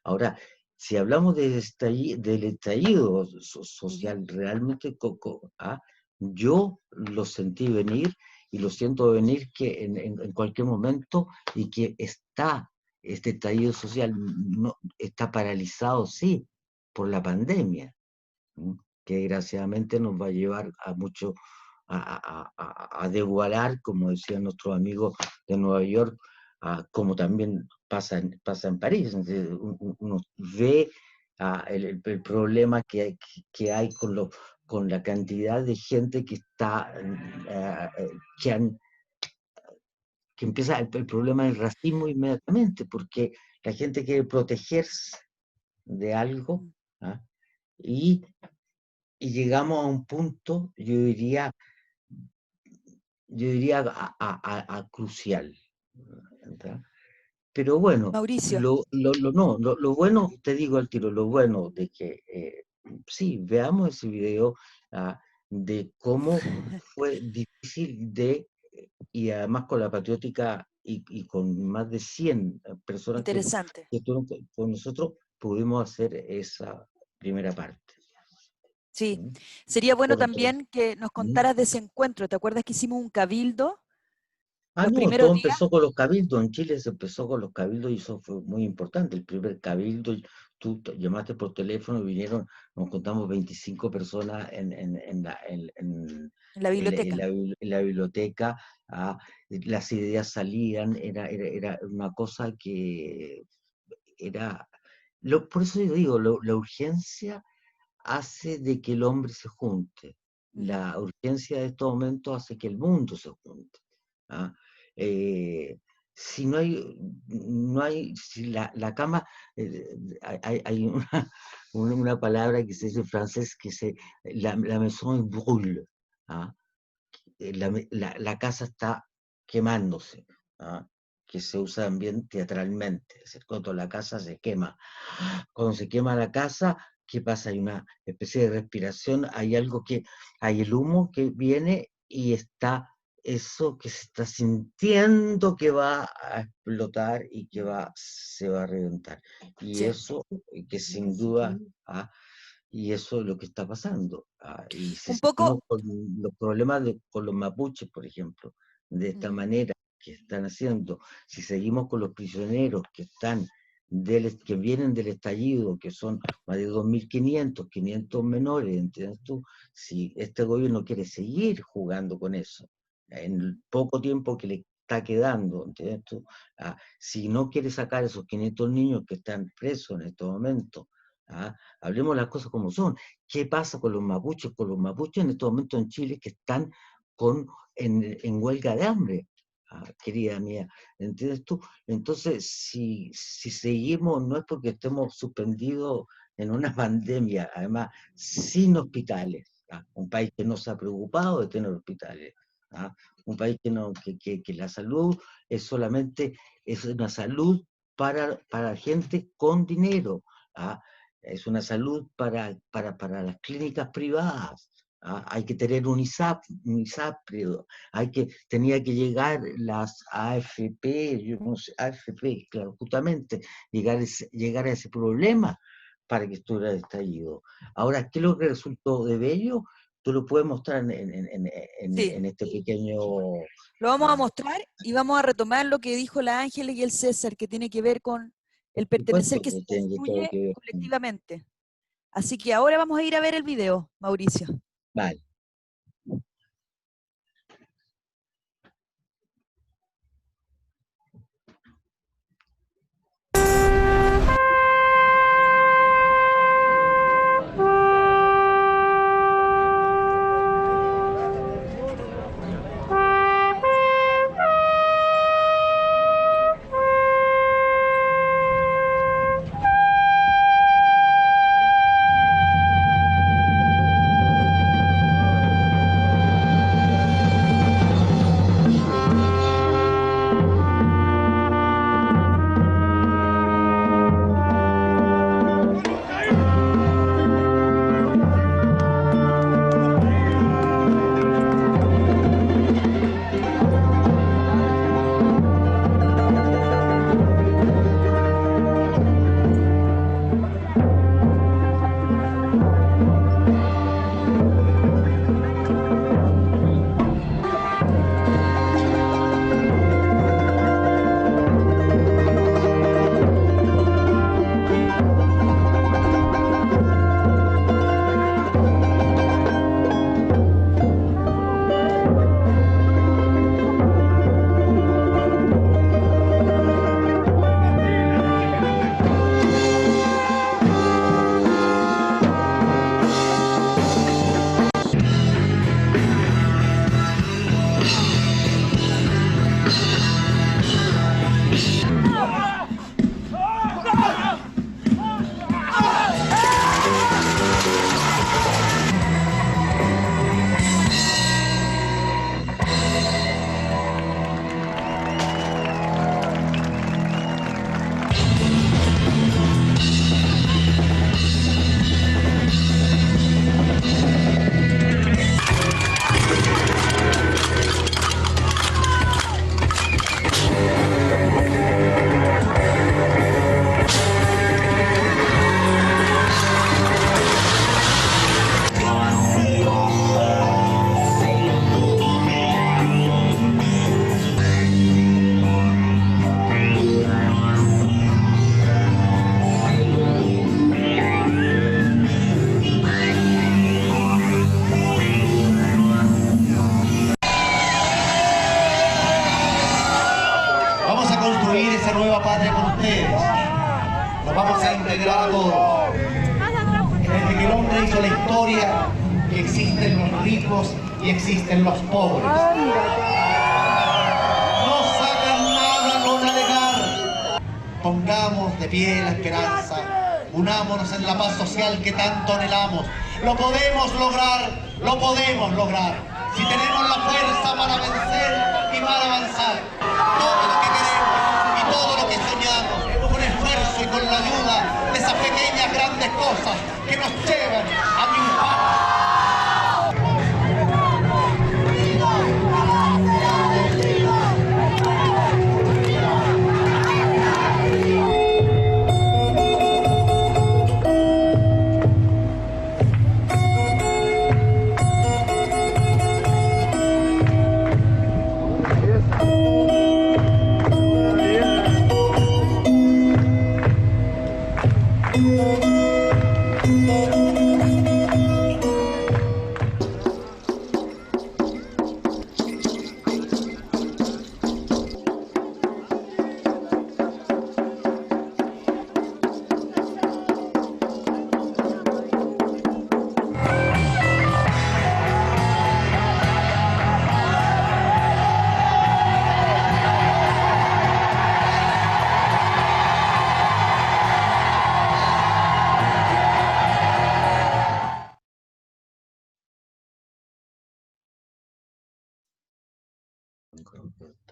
Ahora, si hablamos del estallido social, realmente yo lo sentí venir, y lo siento venir que en cualquier momento, y que este estallido social no, está paralizado, sí, por la pandemia, que desgraciadamente nos va a llevar a mucho a desigualar, como decían nuestros amigos de Nueva York, como también pasa en París. Uno ve el problema que hay con la cantidad de gente que está, que empieza el problema del racismo inmediatamente, porque la gente quiere protegerse de algo, y llegamos a un punto, yo diría crucial, ¿verdad? Pero bueno, Mauricio. lo bueno, te digo al tiro, lo bueno de que, sí, veamos ese video de cómo fue difícil y además con la Patriótica y con más de 100 personas que estuvieron con nosotros, pudimos hacer esa primera parte. Sí, sería bueno también que nos contaras de ese encuentro. ¿Te acuerdas que hicimos un cabildo? No, todo empezó con los cabildos. En Chile se empezó con los cabildos y eso fue muy importante. El primer cabildo, tú llamaste por teléfono, vinieron, nos contamos 25 personas en la biblioteca. En la biblioteca. Las ideas salían, era una cosa que era... por eso yo digo, la urgencia hace de que el hombre se junte. La urgencia de estos momentos hace que el mundo se junte. Si no hay, si la cama, hay una palabra que se dice en francés, que la maison brûle, la casa está quemándose, que se usa también teatralmente, es decir, cuando la casa se quema. Cuando se quema la casa, ¿qué pasa? Hay una especie de respiración, hay el humo que viene, y está eso que se está sintiendo que va a explotar y que se va a reventar. Y eso, que sin duda, y eso es lo que está pasando. Y si seguimos con los problemas con los mapuches, por ejemplo, de esta manera que están haciendo, si seguimos con los prisioneros que vienen del estallido, que son más de 2.500, 500 menores, ¿entiendes tú? Si este gobierno quiere seguir jugando con eso, en el poco tiempo que le está quedando, ¿entiendes tú? Si no quiere sacar esos 500 niños que están presos en estos momentos, hablemos las cosas como son. ¿Qué pasa con los mapuches? Con los mapuches en estos momentos en Chile que están en huelga de hambre, querida mía, ¿entiendes tú? Entonces, si seguimos, no es porque estemos suspendidos en una pandemia, además, sin hospitales, un país que no se ha preocupado de tener hospitales, un país que la salud es solamente una salud para gente con dinero, es una salud para las clínicas privadas. Hay que tener un ISAP, tenía que llegar las AFP, yo no sé, AFP, claro, justamente, llegar a ese problema para que estuviera estallido. Ahora, ¿qué es lo que resultó de bello? Tú lo puedes mostrar en este pequeño... Lo vamos a mostrar y vamos a retomar lo que dijo la Ángeles y el César, que tiene que ver con el pertenecer que se construye colectivamente. Así que ahora vamos a ir a ver el video, Mauricio. Vale. Y existen los pobres. No sacan nada con alegar. Pongamos de pie la esperanza. Unámonos en la paz social que tanto anhelamos. Lo podemos lograr, lo podemos lograr. Si tenemos la fuerza para vencer y para avanzar. Todo lo que queremos y todo lo que soñamos, con esfuerzo y con la ayuda de esas pequeñas grandes cosas que nos llevan a triunfar.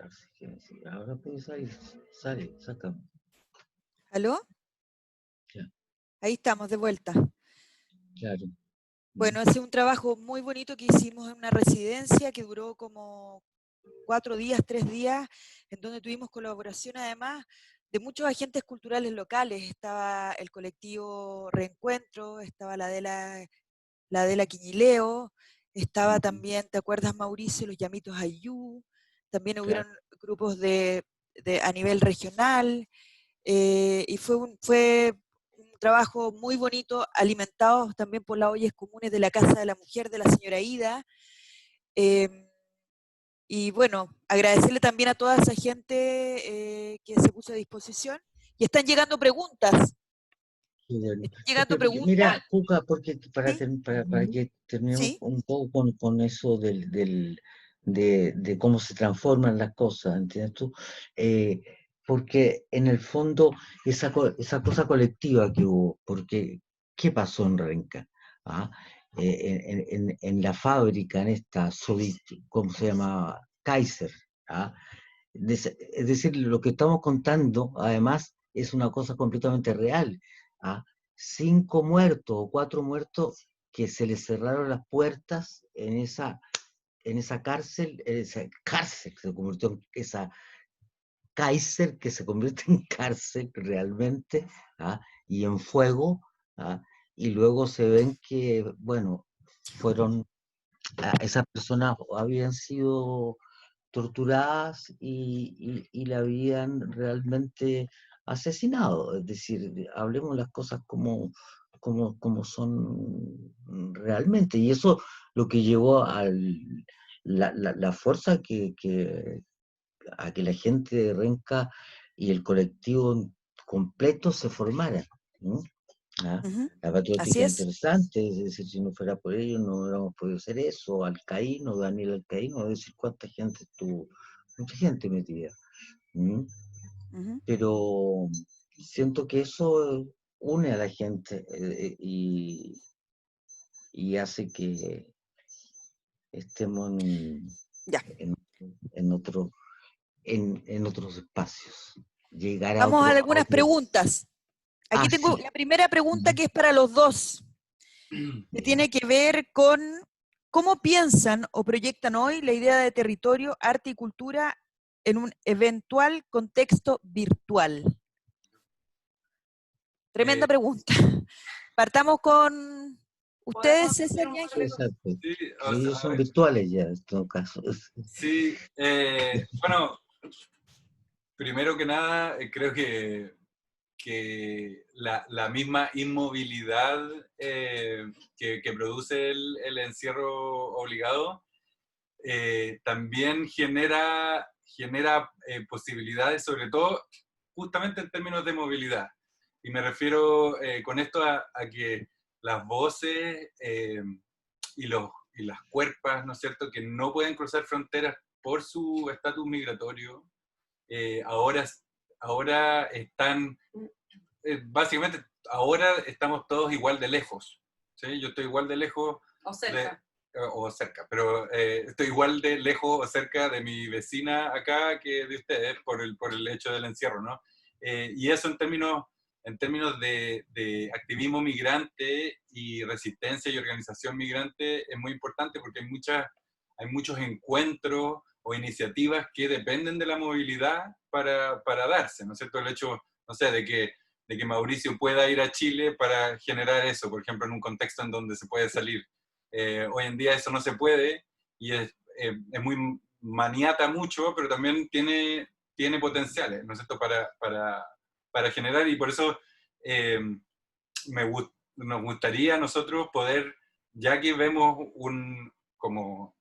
Así que sí, ahora puede salir, sale, saca. ¿Aló? Ya, Ahí estamos, de vuelta. claro. Bueno, ese es un trabajo muy bonito que hicimos en una residencia que duró como 4 días, 3 días, en donde tuvimos colaboración además de muchos agentes culturales locales. Estaba el colectivo Reencuentro, estaba la de la Quiñileo, estaba también, ¿te acuerdas, Mauricio? Los Llamitos Ayú, también hubieron Claro. grupos a nivel regional, y fue un trabajo muy bonito, alimentados también por las ollas comunes de la Casa de la Mujer de la señora Ida. Y bueno, agradecerle también a toda esa gente que se puso a disposición. Y están llegando preguntas. Qué bueno. Están llegando Mira, preguntas. Cuca, porque ¿Sí? para que terminemos ¿Sí? un poco con eso de cómo se transforman las cosas, ¿entiendes tú? Porque en el fondo esa cosa colectiva que hubo, porque ¿qué pasó en Renca? ¿Ah? En la fábrica, en esta, ¿cómo se llama? Kaiser. ¿Ah? Es decir, lo que estamos contando, además, es una cosa completamente real. ¿Ah? 5 muertos o 4 muertos que se les cerraron las puertas en esa cárcel que se convirtió en esa Kaiser que se convierte en cárcel realmente, ¿ah? Y en fuego, ¿ah? Y luego se ven que, bueno, esas personas habían sido torturadas y la habían realmente asesinado. Es decir, hablemos las cosas como son realmente. Y eso lo que llevó la fuerza a que la gente de Renca y el colectivo completo se formara, ¿no? ¿Ah? Ujú. La Así patriótica es. interesante, es decir, si no fuera por ellos no hubiéramos podido hacer eso, Alcaíno, Daniel Alcaíno, es decir, cuánta gente estuvo, mucha gente metida. ¿Mm? Ujú. Pero siento que eso une a la gente y hace que estemos Ya. en otro, en otros espacios. Llegar Vamos a a algunas otro. preguntas. Aquí tengo Sí. la primera pregunta que es para los dos, que tiene que ver con cómo piensan o proyectan hoy la idea de territorio, arte y cultura en un eventual contexto virtual. Tremenda pregunta. Partamos con ustedes, César y Ángel. Exacto. Sí, o Y sea, ellos a son ver, virtuales ya, en todo caso. sí, bueno, primero que nada, creo que la misma inmovilidad que produce el encierro obligado también genera posibilidades, sobre todo justamente en términos de movilidad. Y me refiero con esto a que las voces y las cuerpas, ¿no es cierto?, que no pueden cruzar fronteras por su estatus migratorio, ahora están, básicamente, ahora estamos todos igual de lejos. ¿Sí? Yo estoy igual de lejos. O cerca. O cerca, pero estoy igual de lejos o cerca de mi vecina acá que de ustedes por el hecho del encierro, ¿no? Y eso en términos de activismo migrante y resistencia y organización migrante es muy importante porque hay muchos encuentros o iniciativas que dependen de la movilidad para darse, ¿no es cierto? El hecho, no sé, de que Mauricio pueda ir a Chile para generar eso, por ejemplo, en un contexto en donde se puede salir. Hoy en día eso no se puede y es muy maniata mucho, pero también tiene potenciales, ¿no es cierto?, para generar, y por eso nos gustaría a nosotros poder, ya que vemos como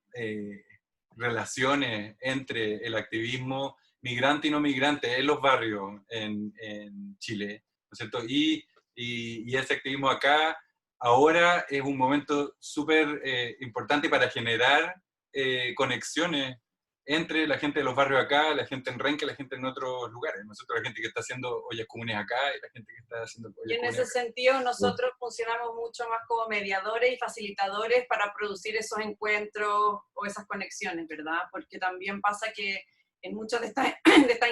relaciones entre el activismo migrante y no migrante en los barrios en Chile, ¿no es cierto?, y ese activismo acá, ahora es un momento súper importante para generar conexiones entre la gente de los barrios acá, la gente en Renca, la gente en otros lugares. Nosotros, la gente que está haciendo ollas comunes acá y la gente que está haciendo ollas Y en comunes ese acá. sentido nosotros funcionamos mucho más como mediadores y facilitadores para producir esos encuentros o esas conexiones, ¿verdad? Porque también pasa que en muchas de estas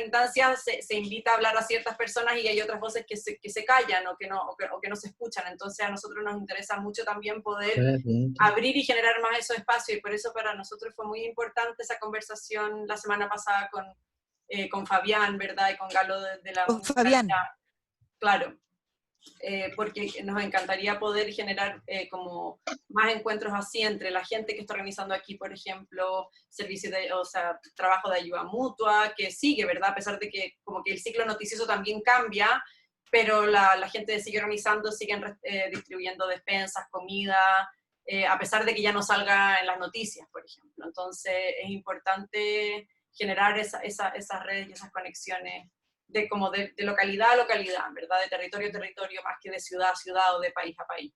instancias se invita a hablar a ciertas personas y hay otras voces que se callan o que no se escuchan. Entonces a nosotros nos interesa mucho también poder abrir y generar más esos espacios, y por eso para nosotros fue muy importante esa conversación la semana pasada con Fabián, ¿verdad? Y con Galo de la Con Fabián. Claro. Porque nos encantaría poder generar como más encuentros así entre la gente que está organizando aquí, por ejemplo, servicios trabajo de ayuda mutua, que sigue, ¿verdad? A pesar de que como que el ciclo noticioso también cambia, pero la gente sigue organizando, siguen distribuyendo despensas, comida, a pesar de que ya no salga en las noticias, por ejemplo. Entonces es importante generar esas redes y esas conexiones de localidad a localidad, ¿verdad? De territorio a territorio, más que de ciudad a ciudad o de país a país.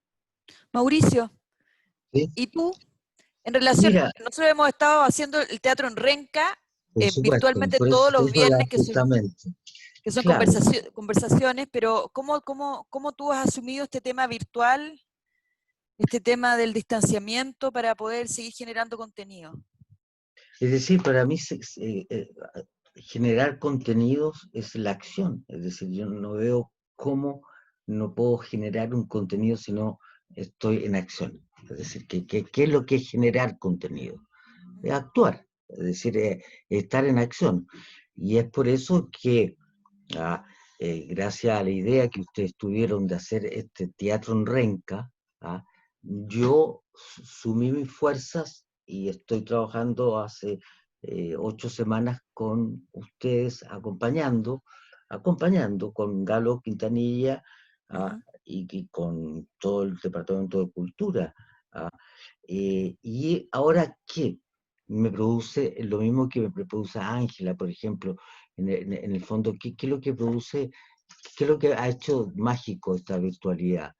Mauricio, ¿sí? ¿Y tú? En relación, Mira, nosotros hemos estado haciendo el teatro en Renca, por supuesto, virtualmente por eso todos te los digo viernes, justamente. que son Claro. conversaciones, pero ¿cómo tú has asumido este tema virtual, este tema del distanciamiento para poder seguir generando contenido? Es decir, para mí generar contenidos es la acción. Es decir, yo no veo cómo no puedo generar un contenido si no estoy en acción. Es decir, ¿qué es lo que es generar contenido? Es actuar, es decir, estar en acción. Y es por eso que, gracias a la idea que ustedes tuvieron de hacer este teatro en Renca, yo sumí mis fuerzas y estoy trabajando hace 8 semanas con ustedes, acompañando con Galo Quintanilla y con todo el Departamento de Cultura. Y ahora, ¿qué? Me produce lo mismo que me produce Ángela, por ejemplo, en el fondo, ¿qué es lo que produce, qué es lo que ha hecho mágico esta virtualidad?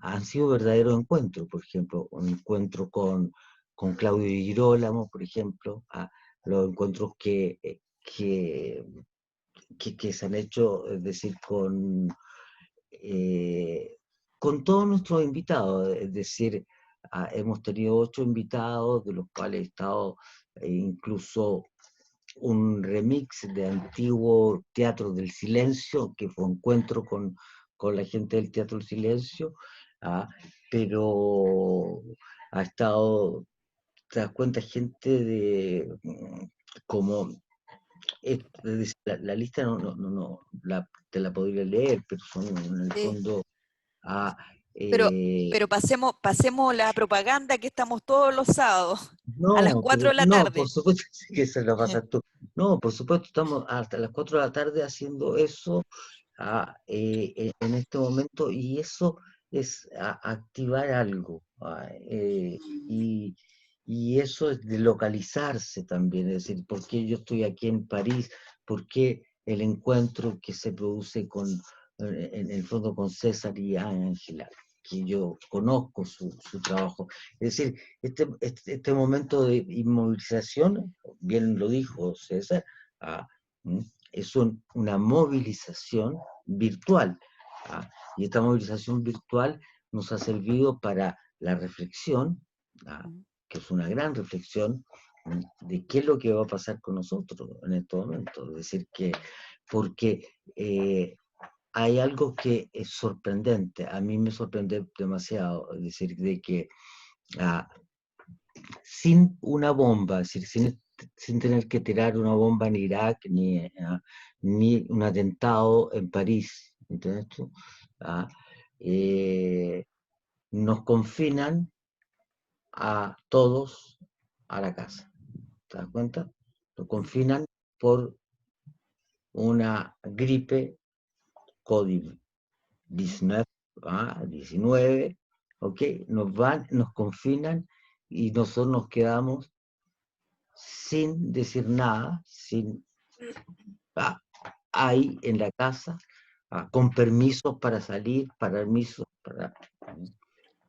Han sido verdaderos encuentros, por ejemplo, un encuentro con Claudio Girolamo, por ejemplo, los encuentros que se han hecho, es decir, con todos nuestros invitados, es decir, hemos tenido 8 invitados, de los cuales he estado incluso un remix de antiguo Teatro del Silencio, que fue un encuentro con la gente del Teatro del Silencio, pero ha estado, te das cuenta, gente de como la lista te la podría leer, pero son en el fondo pero pasemos la propaganda, que estamos todos los sábados a las 4 de la tarde. No, por supuesto que se lo vas a tú. No, por supuesto, estamos hasta las 4 de la tarde haciendo eso en este momento, y eso es activar algo, y eso es de localizarse también, es decir, ¿por qué yo estoy aquí en París? ¿Por qué el encuentro que se produce en el fondo con César y Ángela, que yo conozco su trabajo? Es decir, este momento de inmovilización, bien lo dijo César, es una movilización virtual, y esta movilización virtual nos ha servido para la reflexión, que es una gran reflexión de qué es lo que va a pasar con nosotros en este momento. Es decir, porque hay algo que es sorprendente, a mí me sorprende demasiado, es decir, de que sin una bomba, es decir, sin tener que tirar una bomba en Irak, ni un atentado en París, ¿entiendes tú? Nos confinan a todos a la casa, ¿te das cuenta? Nos confinan por una gripe COVID-19, 19, ¿ok? Nos confinan y nosotros nos quedamos sin decir nada, ahí en la casa, con permisos para salir, permisos para...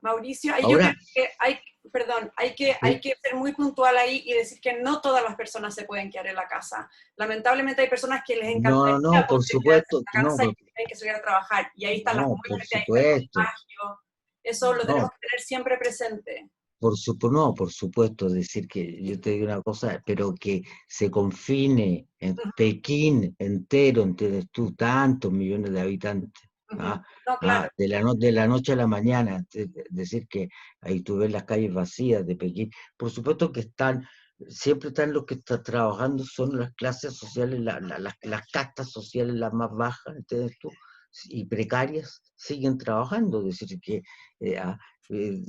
Mauricio, yo creo que hay que ser muy puntual ahí y decir que no todas las personas se pueden quedar en la casa. Lamentablemente hay personas que les encantaría no, por supuesto, en la casa y que tienen que salir a trabajar, y ahí están las muertes, ahí está el contagio. Eso lo tenemos que tener siempre presente. No, por supuesto, decir que yo te digo una cosa, pero que se confine en Pekín entero, ¿entiendes tú? Tantos millones de habitantes. No, claro. De la noche a la mañana, decir que ahí tú ves las calles vacías de Pekín. Por supuesto que siempre están los que están trabajando, son las clases sociales, las castas sociales las más bajas, ¿entiendes tú? Y precarias, siguen trabajando, es decir que los Oye,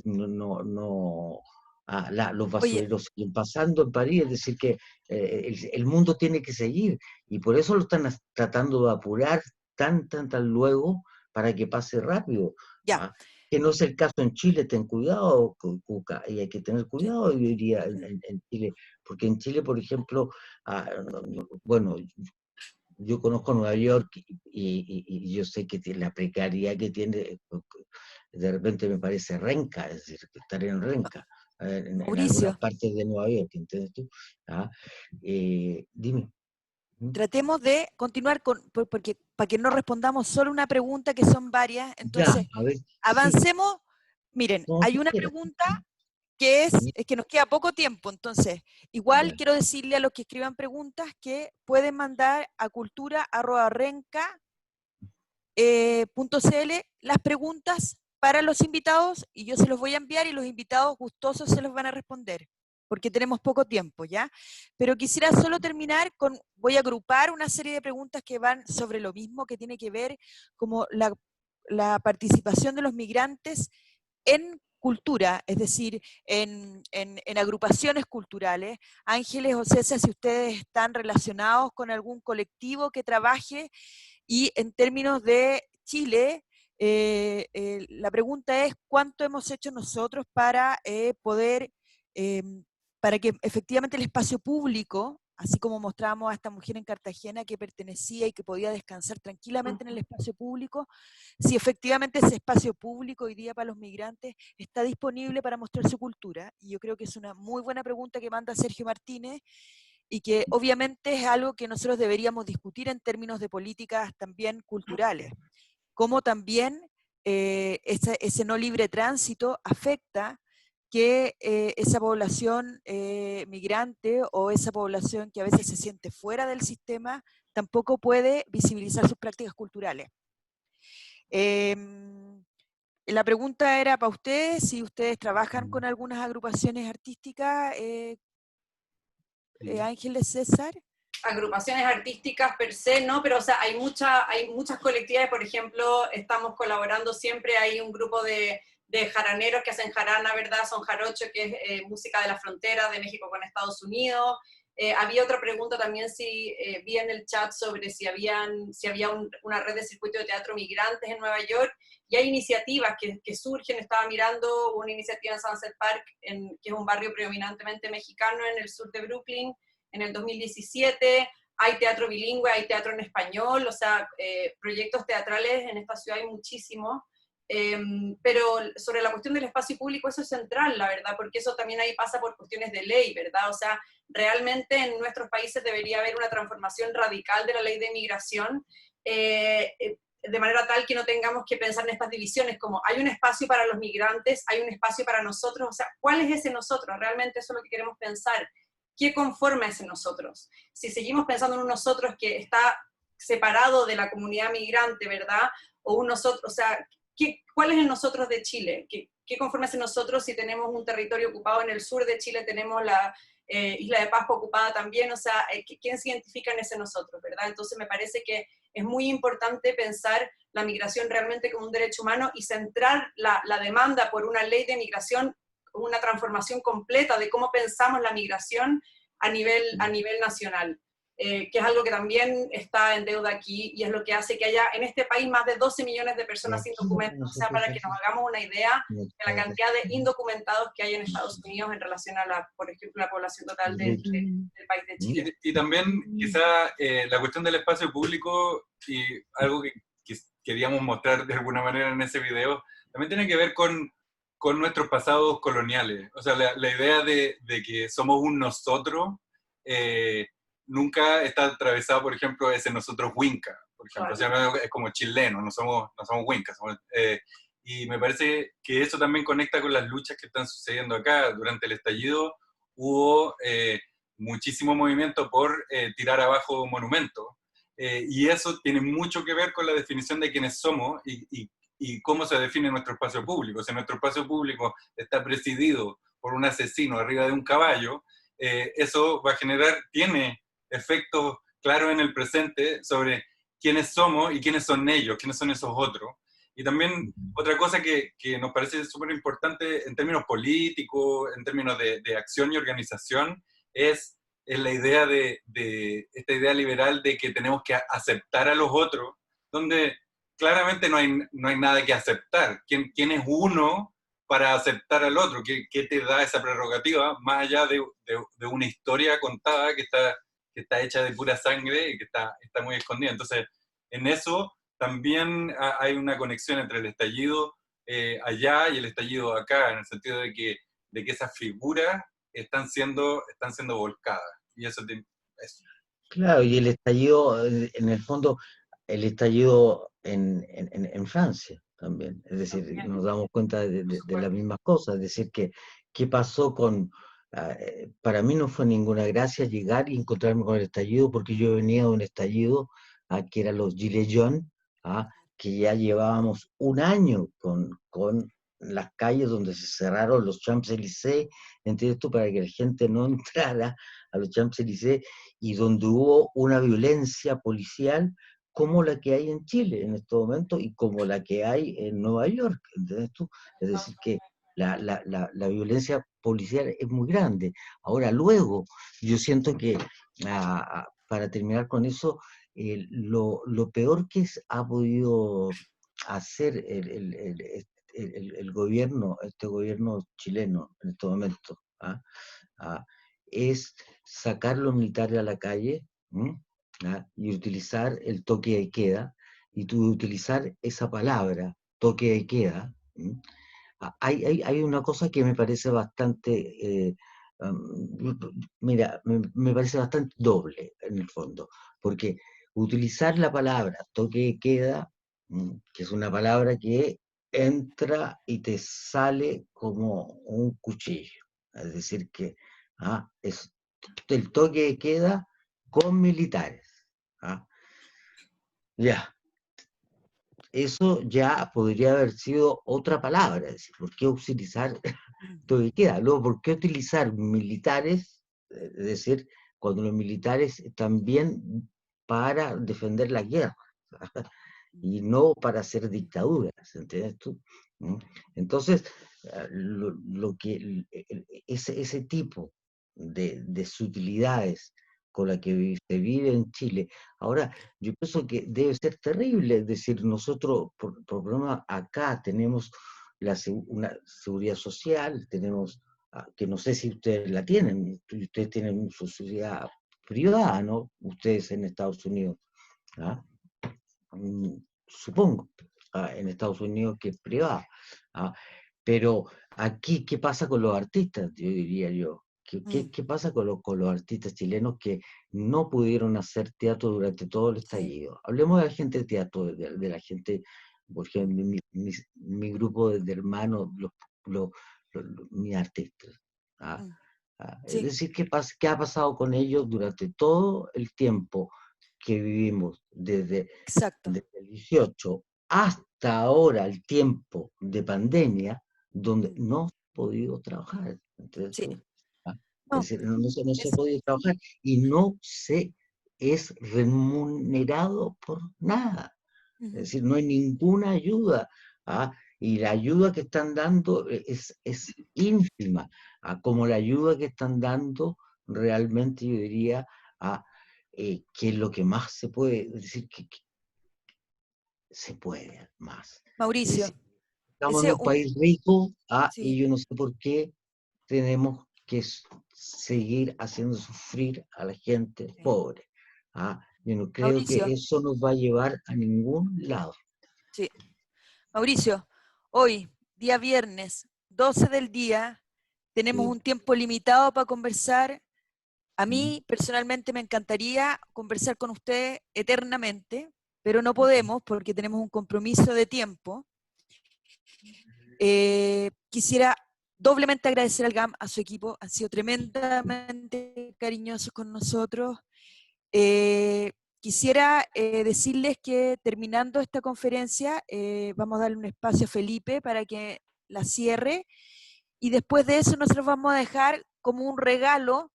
basureros siguen pasando en París, es decir que el mundo tiene que seguir, y por eso lo están tratando de apurar tan luego, para que pase rápido. ya. Que no es el caso en Chile, ten cuidado, Cuca, y hay que tener cuidado, yo diría, en Chile, porque en Chile, por ejemplo, bueno, yo conozco Nueva York y yo sé que la precariedad que tiene, de repente me parece Renca, es decir, estar en Renca, en algunas Mauricio, partes de Nueva York, ¿entiendes tú? Dime. tratemos de continuar porque para que no respondamos solo una pregunta, que son varias, Ya, entonces a ver, sí, avancemos. Miren, como hay tú una quieras. pregunta que es que nos queda poco tiempo, entonces igual Ya. quiero decirle a los que escriban preguntas que pueden mandar a cultura@renca.cl las preguntas para los invitados, y yo se los voy a enviar y los invitados gustosos se los van a responder, porque tenemos poco tiempo, ¿ya? Pero quisiera solo terminar voy a agrupar una serie de preguntas que van sobre lo mismo, que tiene que ver como la participación de los migrantes en cultura, es decir, en agrupaciones culturales. Ángeles o César, si ustedes están relacionados con algún colectivo que trabaje, y en términos de Chile, la pregunta es ¿cuánto hemos hecho nosotros para poder, para que efectivamente el espacio público, así como mostrábamos a esta mujer en Cartagena que pertenecía y que podía descansar tranquilamente en el espacio público, si efectivamente ese espacio público hoy día para los migrantes está disponible para mostrar su cultura? Y yo creo que es una muy buena pregunta que manda Sergio Martínez, y que obviamente es algo que nosotros deberíamos discutir en términos de políticas también culturales, cómo también ese no libre tránsito afecta que esa población migrante, o esa población que a veces se siente fuera del sistema, tampoco puede visibilizar sus prácticas culturales. La pregunta era para ustedes, si ustedes trabajan con algunas agrupaciones artísticas, Ángeles, César. Agrupaciones artísticas per se, no, pero o sea, hay muchas colectividades, por ejemplo, estamos colaborando siempre, hay un grupo de jaraneros que hacen jarana, ¿verdad? Son jarocho, que es música de la frontera de México con Estados Unidos. Había otra pregunta también, si vi en el chat sobre si había una red de circuito de teatro migrantes en Nueva York, y hay iniciativas que surgen. Estaba mirando una iniciativa en Sunset Park, que es un barrio predominantemente mexicano en el sur de Brooklyn, en el 2017, hay teatro bilingüe, hay teatro en español, o sea, proyectos teatrales en esta ciudad hay muchísimos, pero sobre la cuestión del espacio público, eso es central, la verdad, porque eso también ahí pasa por cuestiones de ley, ¿verdad? O sea, realmente en nuestros países debería haber una transformación radical de la ley de migración, de manera tal que no tengamos que pensar en estas divisiones, como hay un espacio para los migrantes, hay un espacio para nosotros, o sea, ¿cuál es ese nosotros? Realmente eso es lo que queremos pensar. ¿Qué conforma ese nosotros? Si seguimos pensando en un nosotros que está separado de la comunidad migrante, ¿verdad? O un nosotros, o sea, ¿cuál es el nosotros de Chile? ¿Qué conforma ese nosotros si tenemos un territorio ocupado en el sur de Chile, tenemos la isla de Pascua ocupada también? O sea, ¿quién se identifica en ese nosotros, verdad? Entonces me parece que es muy importante pensar la migración realmente como un derecho humano y centrar la demanda por una ley de migración, una transformación completa de cómo pensamos la migración a nivel nacional, que es algo que también está en deuda aquí, y es lo que hace que haya en este país más de 12 millones de personas sin documentos. O sea, para que nos hagamos una idea de la cantidad de indocumentados que hay en Estados Unidos en relación a, por ejemplo, la población total del país de Chile. Y también quizá la cuestión del espacio público, y algo que queríamos mostrar de alguna manera en ese video, también tiene que ver con nuestros pasados coloniales. O sea, la idea de que somos un nosotros nunca está atravesado, por ejemplo, ese nosotros huinca, por ejemplo. Claro. O sea, es como chileno, no somos huincas. Y me parece que eso también conecta con las luchas que están sucediendo acá. Durante el estallido hubo muchísimo movimiento por tirar abajo monumentos. Y eso tiene mucho que ver con la definición de quiénes somos y cómo se define nuestro espacio público. Si nuestro espacio público está presidido por un asesino arriba de un caballo, eso va a generar, tiene efectos claros en el presente sobre quiénes somos y quiénes son ellos, quiénes son esos otros. Y también otra cosa que nos parece súper importante en términos políticos, en términos de acción y organización, es la idea esta idea liberal de que tenemos que aceptar a los otros, donde claramente no hay nada que aceptar. ¿Quién es uno para aceptar al otro? ¿Qué te da esa prerrogativa, más allá de una historia contada que está hecha de pura sangre y que está muy escondida? Entonces, en eso también hay una conexión entre el estallido allá y el estallido acá, en el sentido de que esas figuras están siendo volcadas. Y eso. Claro, y el estallido, en el fondo, el estallido en Francia también. Es decir, nos damos cuenta de las mismas cosas. Es decir, ¿qué pasó con...? Para mí no fue ninguna gracia llegar y encontrarme con el estallido, porque yo venía de un estallido que eran los Gilets jaunes, que ya llevábamos un año con las calles donde se cerraron los Champs-Élysées, entre esto para que la gente no entrara a los Champs-Élysées, y donde hubo una violencia policial como la que hay en Chile en este momento y como la que hay en Nueva York, ¿entiendes tú? Es decir, que la violencia policial es muy grande. Ahora, luego, yo siento que, para terminar con eso, lo peor que ha podido hacer el gobierno, este gobierno chileno en este momento, es sacar los militares a la calle y utilizar el toque de queda, y utilizar esa palabra, toque de queda. Hay una cosa que me parece bastante, mira, me parece bastante doble en el fondo, porque utilizar la palabra toque de queda, que es una palabra que entra y te sale como un cuchillo, es decir, que es el toque de queda con militares. Ya. Eso ya podría haber sido otra palabra, es decir, ¿por qué utilizar toque de queda? Luego, ¿por qué utilizar militares? Es decir, cuando los militares están bien para defender la guerra y no para hacer dictaduras, ¿entiendes tú? Entonces, ese tipo de sutilidades con la que se vive en Chile. Ahora, yo pienso que debe ser terrible, es decir, nosotros, por problema, acá tenemos una seguridad social, tenemos, que no sé si ustedes la tienen, ustedes tienen su seguridad privada, ¿no? Ustedes en Estados Unidos, supongo, en Estados Unidos que es privada, pero aquí, ¿qué pasa con los artistas? Yo diría yo. ¿Qué pasa con los artistas chilenos que no pudieron hacer teatro durante todo el estallido? Hablemos de la gente de teatro, de la gente, por ejemplo, mi grupo de hermanos, mis artistas. Es decir, ¿qué ha pasado con ellos durante todo el tiempo que vivimos, desde el 18 hasta ahora, el tiempo de pandemia, donde no se ha podido trabajar? Entonces, es decir, no se ha podido trabajar y no se es remunerado por nada. Es decir, no hay ninguna ayuda. Y la ayuda que están dando es ínfima, como la ayuda que están dando realmente, yo diría, que es lo que más se puede decir, que se puede más. Mauricio. Estamos en un país rico, y yo no sé por qué tenemos que seguir haciendo sufrir a la gente pobre. Yo no creo Mauricio, que eso nos va a llevar a ningún lado. Sí. Mauricio, hoy, día viernes, 12 del día, tenemos un tiempo limitado para conversar. A mí, personalmente, me encantaría conversar con usted eternamente, pero no podemos porque tenemos un compromiso de tiempo. Quisiera doblemente agradecer al GAM, a su equipo, han sido tremendamente cariñosos con nosotros. Quisiera decirles que terminando esta conferencia vamos a darle un espacio a Felipe para que la cierre, y después de eso nosotros vamos a dejar como un regalo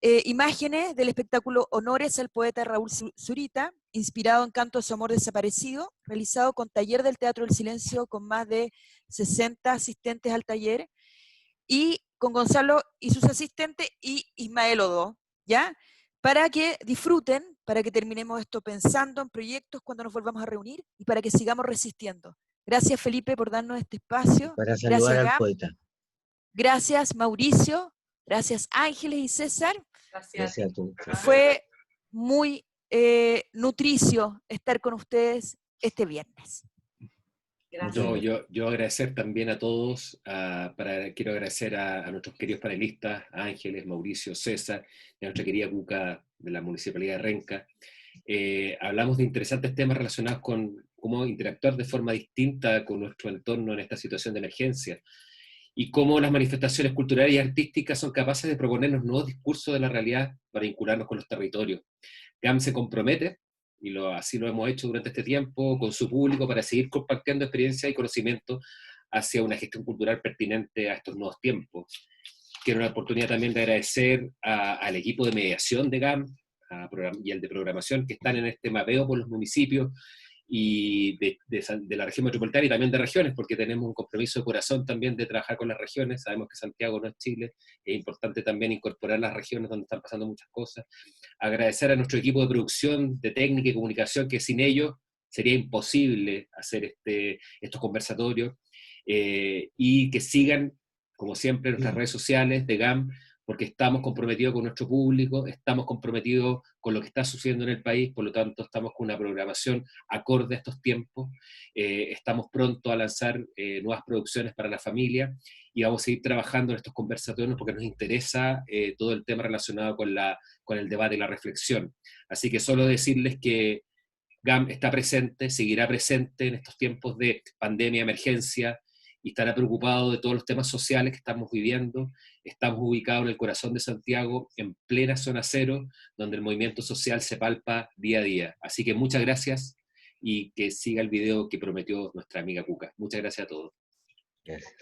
imágenes del espectáculo Honores al poeta Raúl Zurita, inspirado en Canto de su amor desaparecido, realizado con Taller del Teatro del Silencio, con más de 60 asistentes al taller, y con Gonzalo y sus asistentes y Ismael Odó, ¿ya? Para que disfruten, para que terminemos esto pensando en proyectos cuando nos volvamos a reunir, y para que sigamos resistiendo. Gracias, Felipe, por darnos este espacio. Para saludar gracias, al poeta. Gracias, Mauricio. Gracias, Ángeles y César. Gracias a todos. Fue muy nutricio estar con ustedes este viernes. Yo agradecer también a todos, quiero agradecer a nuestros queridos panelistas, a Ángeles, Mauricio, César, y a nuestra querida Cuca de la Municipalidad de Renca. Hablamos de interesantes temas relacionados con cómo interactuar de forma distinta con nuestro entorno en esta situación de emergencia, y cómo las manifestaciones culturales y artísticas son capaces de proponernos nuevos discursos de la realidad para vincularnos con los territorios. GAM se compromete, y así lo hemos hecho durante este tiempo, con su público para seguir compartiendo experiencia y conocimiento hacia una gestión cultural pertinente a estos nuevos tiempos. Quiero una oportunidad también de agradecer al equipo de mediación de GAM y al de programación que están en este mapeo por los municipios y de la región metropolitana y también de regiones, porque tenemos un compromiso de corazón también de trabajar con las regiones. Sabemos que Santiago no es Chile, es importante también incorporar las regiones donde están pasando muchas cosas. Agradecer a nuestro equipo de producción, de técnica y comunicación, que sin ellos sería imposible hacer estos conversatorios, y que sigan, como siempre, en nuestras redes sociales de GAM, porque estamos comprometidos con nuestro público, estamos comprometidos con lo que está sucediendo en el país, por lo tanto estamos con una programación acorde a estos tiempos, estamos pronto a lanzar nuevas producciones para la familia, y vamos a seguir trabajando en estos conversatorios porque nos interesa todo el tema relacionado con el debate y la reflexión. Así que solo decirles que GAM está presente, seguirá presente en estos tiempos de pandemia, emergencia, y estará preocupado de todos los temas sociales que estamos viviendo. Estamos ubicados en el corazón de Santiago, en plena zona cero, donde el movimiento social se palpa día a día. Así que muchas gracias, y que siga el video que prometió nuestra amiga Cuca. Muchas gracias a todos. Gracias.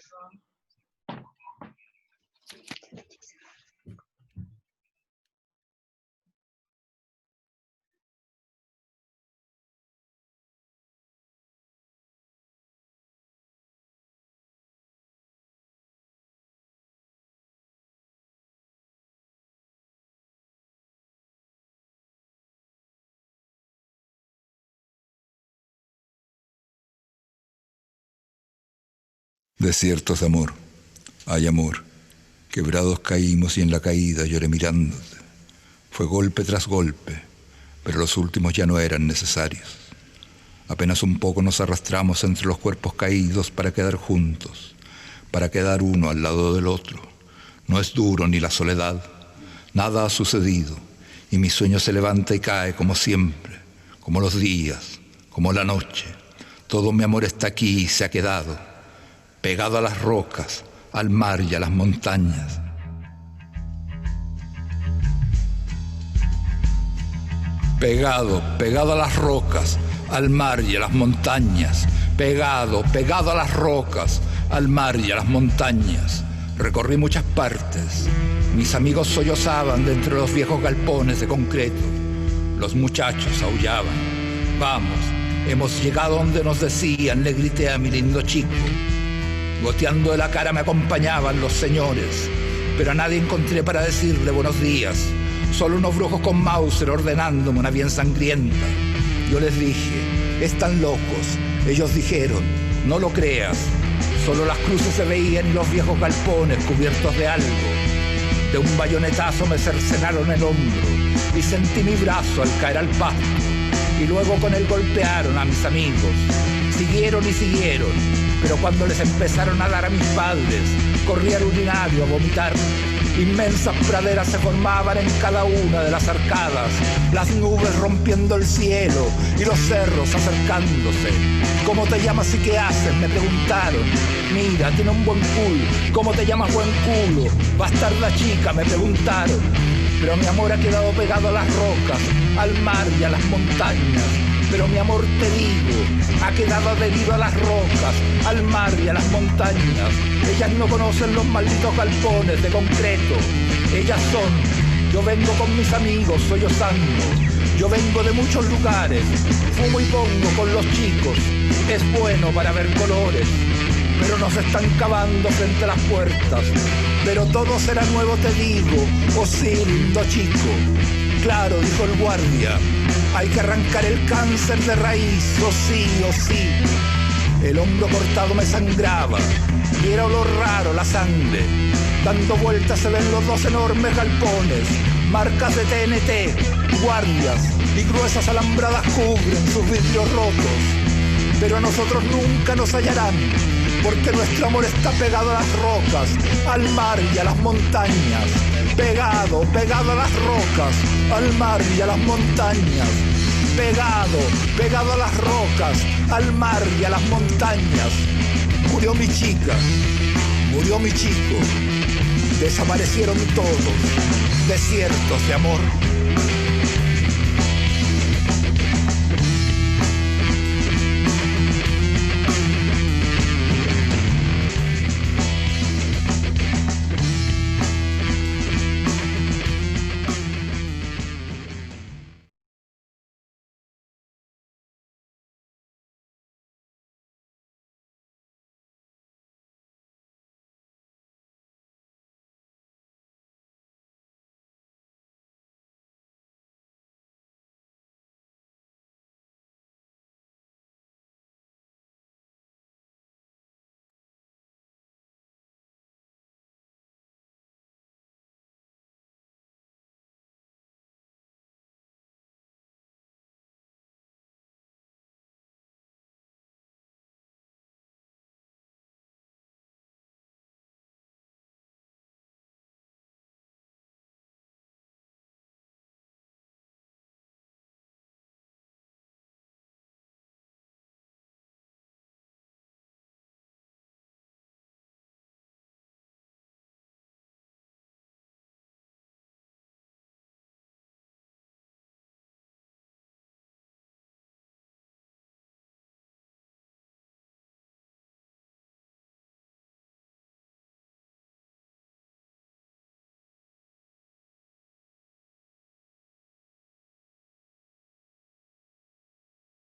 Desiertos de amor, hay amor, quebrados caímos y en la caída lloré mirándote. Fue golpe tras golpe, pero los últimos ya no eran necesarios. Apenas un poco nos arrastramos entre los cuerpos caídos para quedar juntos, para quedar uno al lado del otro. No es duro ni la soledad, nada ha sucedido, y mi sueño se levanta y cae como siempre, como los días, como la noche. Todo mi amor está aquí y se ha quedado, pegado a las rocas, al mar y a las montañas. Pegado a las rocas, al mar y a las montañas. Pegado a las rocas, al mar y a las montañas. Recorrí muchas partes. Mis amigos sollozaban de entre los viejos galpones de concreto. Los muchachos aullaban. Vamos, hemos llegado donde nos decían, le grité a mi lindo chico. Goteando de la cara me acompañaban los señores, pero a nadie encontré para decirle buenos días. Solo unos brujos con Mauser ordenándome una bien sangrienta. Yo les dije, están locos. Ellos dijeron, no lo creas. Solo las cruces se veían y los viejos galpones cubiertos de algo. De un bayonetazo me cercenaron el hombro y sentí mi brazo al caer al pasto. Y luego con él golpearon a mis amigos. Siguieron y siguieron. Pero cuando les empezaron a dar a mis padres, corrí al urinario a vomitar. Inmensas praderas se formaban en cada una de las arcadas, las nubes rompiendo el cielo y los cerros acercándose. ¿Cómo te llamas y qué haces?, me preguntaron. Mira, tiene un buen culo. ¿Cómo te llamas, buen culo? Bastarda chica, me preguntaron. Pero mi amor ha quedado pegado a las rocas, al mar y a las montañas. Pero mi amor, te digo, ha quedado adherido a las rocas, al mar y a las montañas. Ellas no conocen los malditos galpones de concreto. Ellas son, yo vengo con mis amigos, soy osando. Yo vengo de muchos lugares, fumo y pongo con los chicos. Es bueno para ver colores, pero nos están cavando frente a las puertas. Pero todo será nuevo, te digo, oh sí, lindo chico. Claro, dijo el guardia, hay que arrancar el cáncer de raíz, oh sí, oh sí. El hombro cortado me sangraba y era olor raro la sangre. Dando vueltas se ven los dos enormes galpones, marcas de TNT, guardias y gruesas alambradas cubren sus vidrios rotos. Pero a nosotros nunca nos hallarán, porque nuestro amor está pegado a las rocas, al mar y a las montañas. Pegado, pegado a las rocas, al mar y a las montañas. Pegado, pegado a las rocas, al mar y a las montañas. Murió mi chica, murió mi chico, desaparecieron todos, desiertos de amor.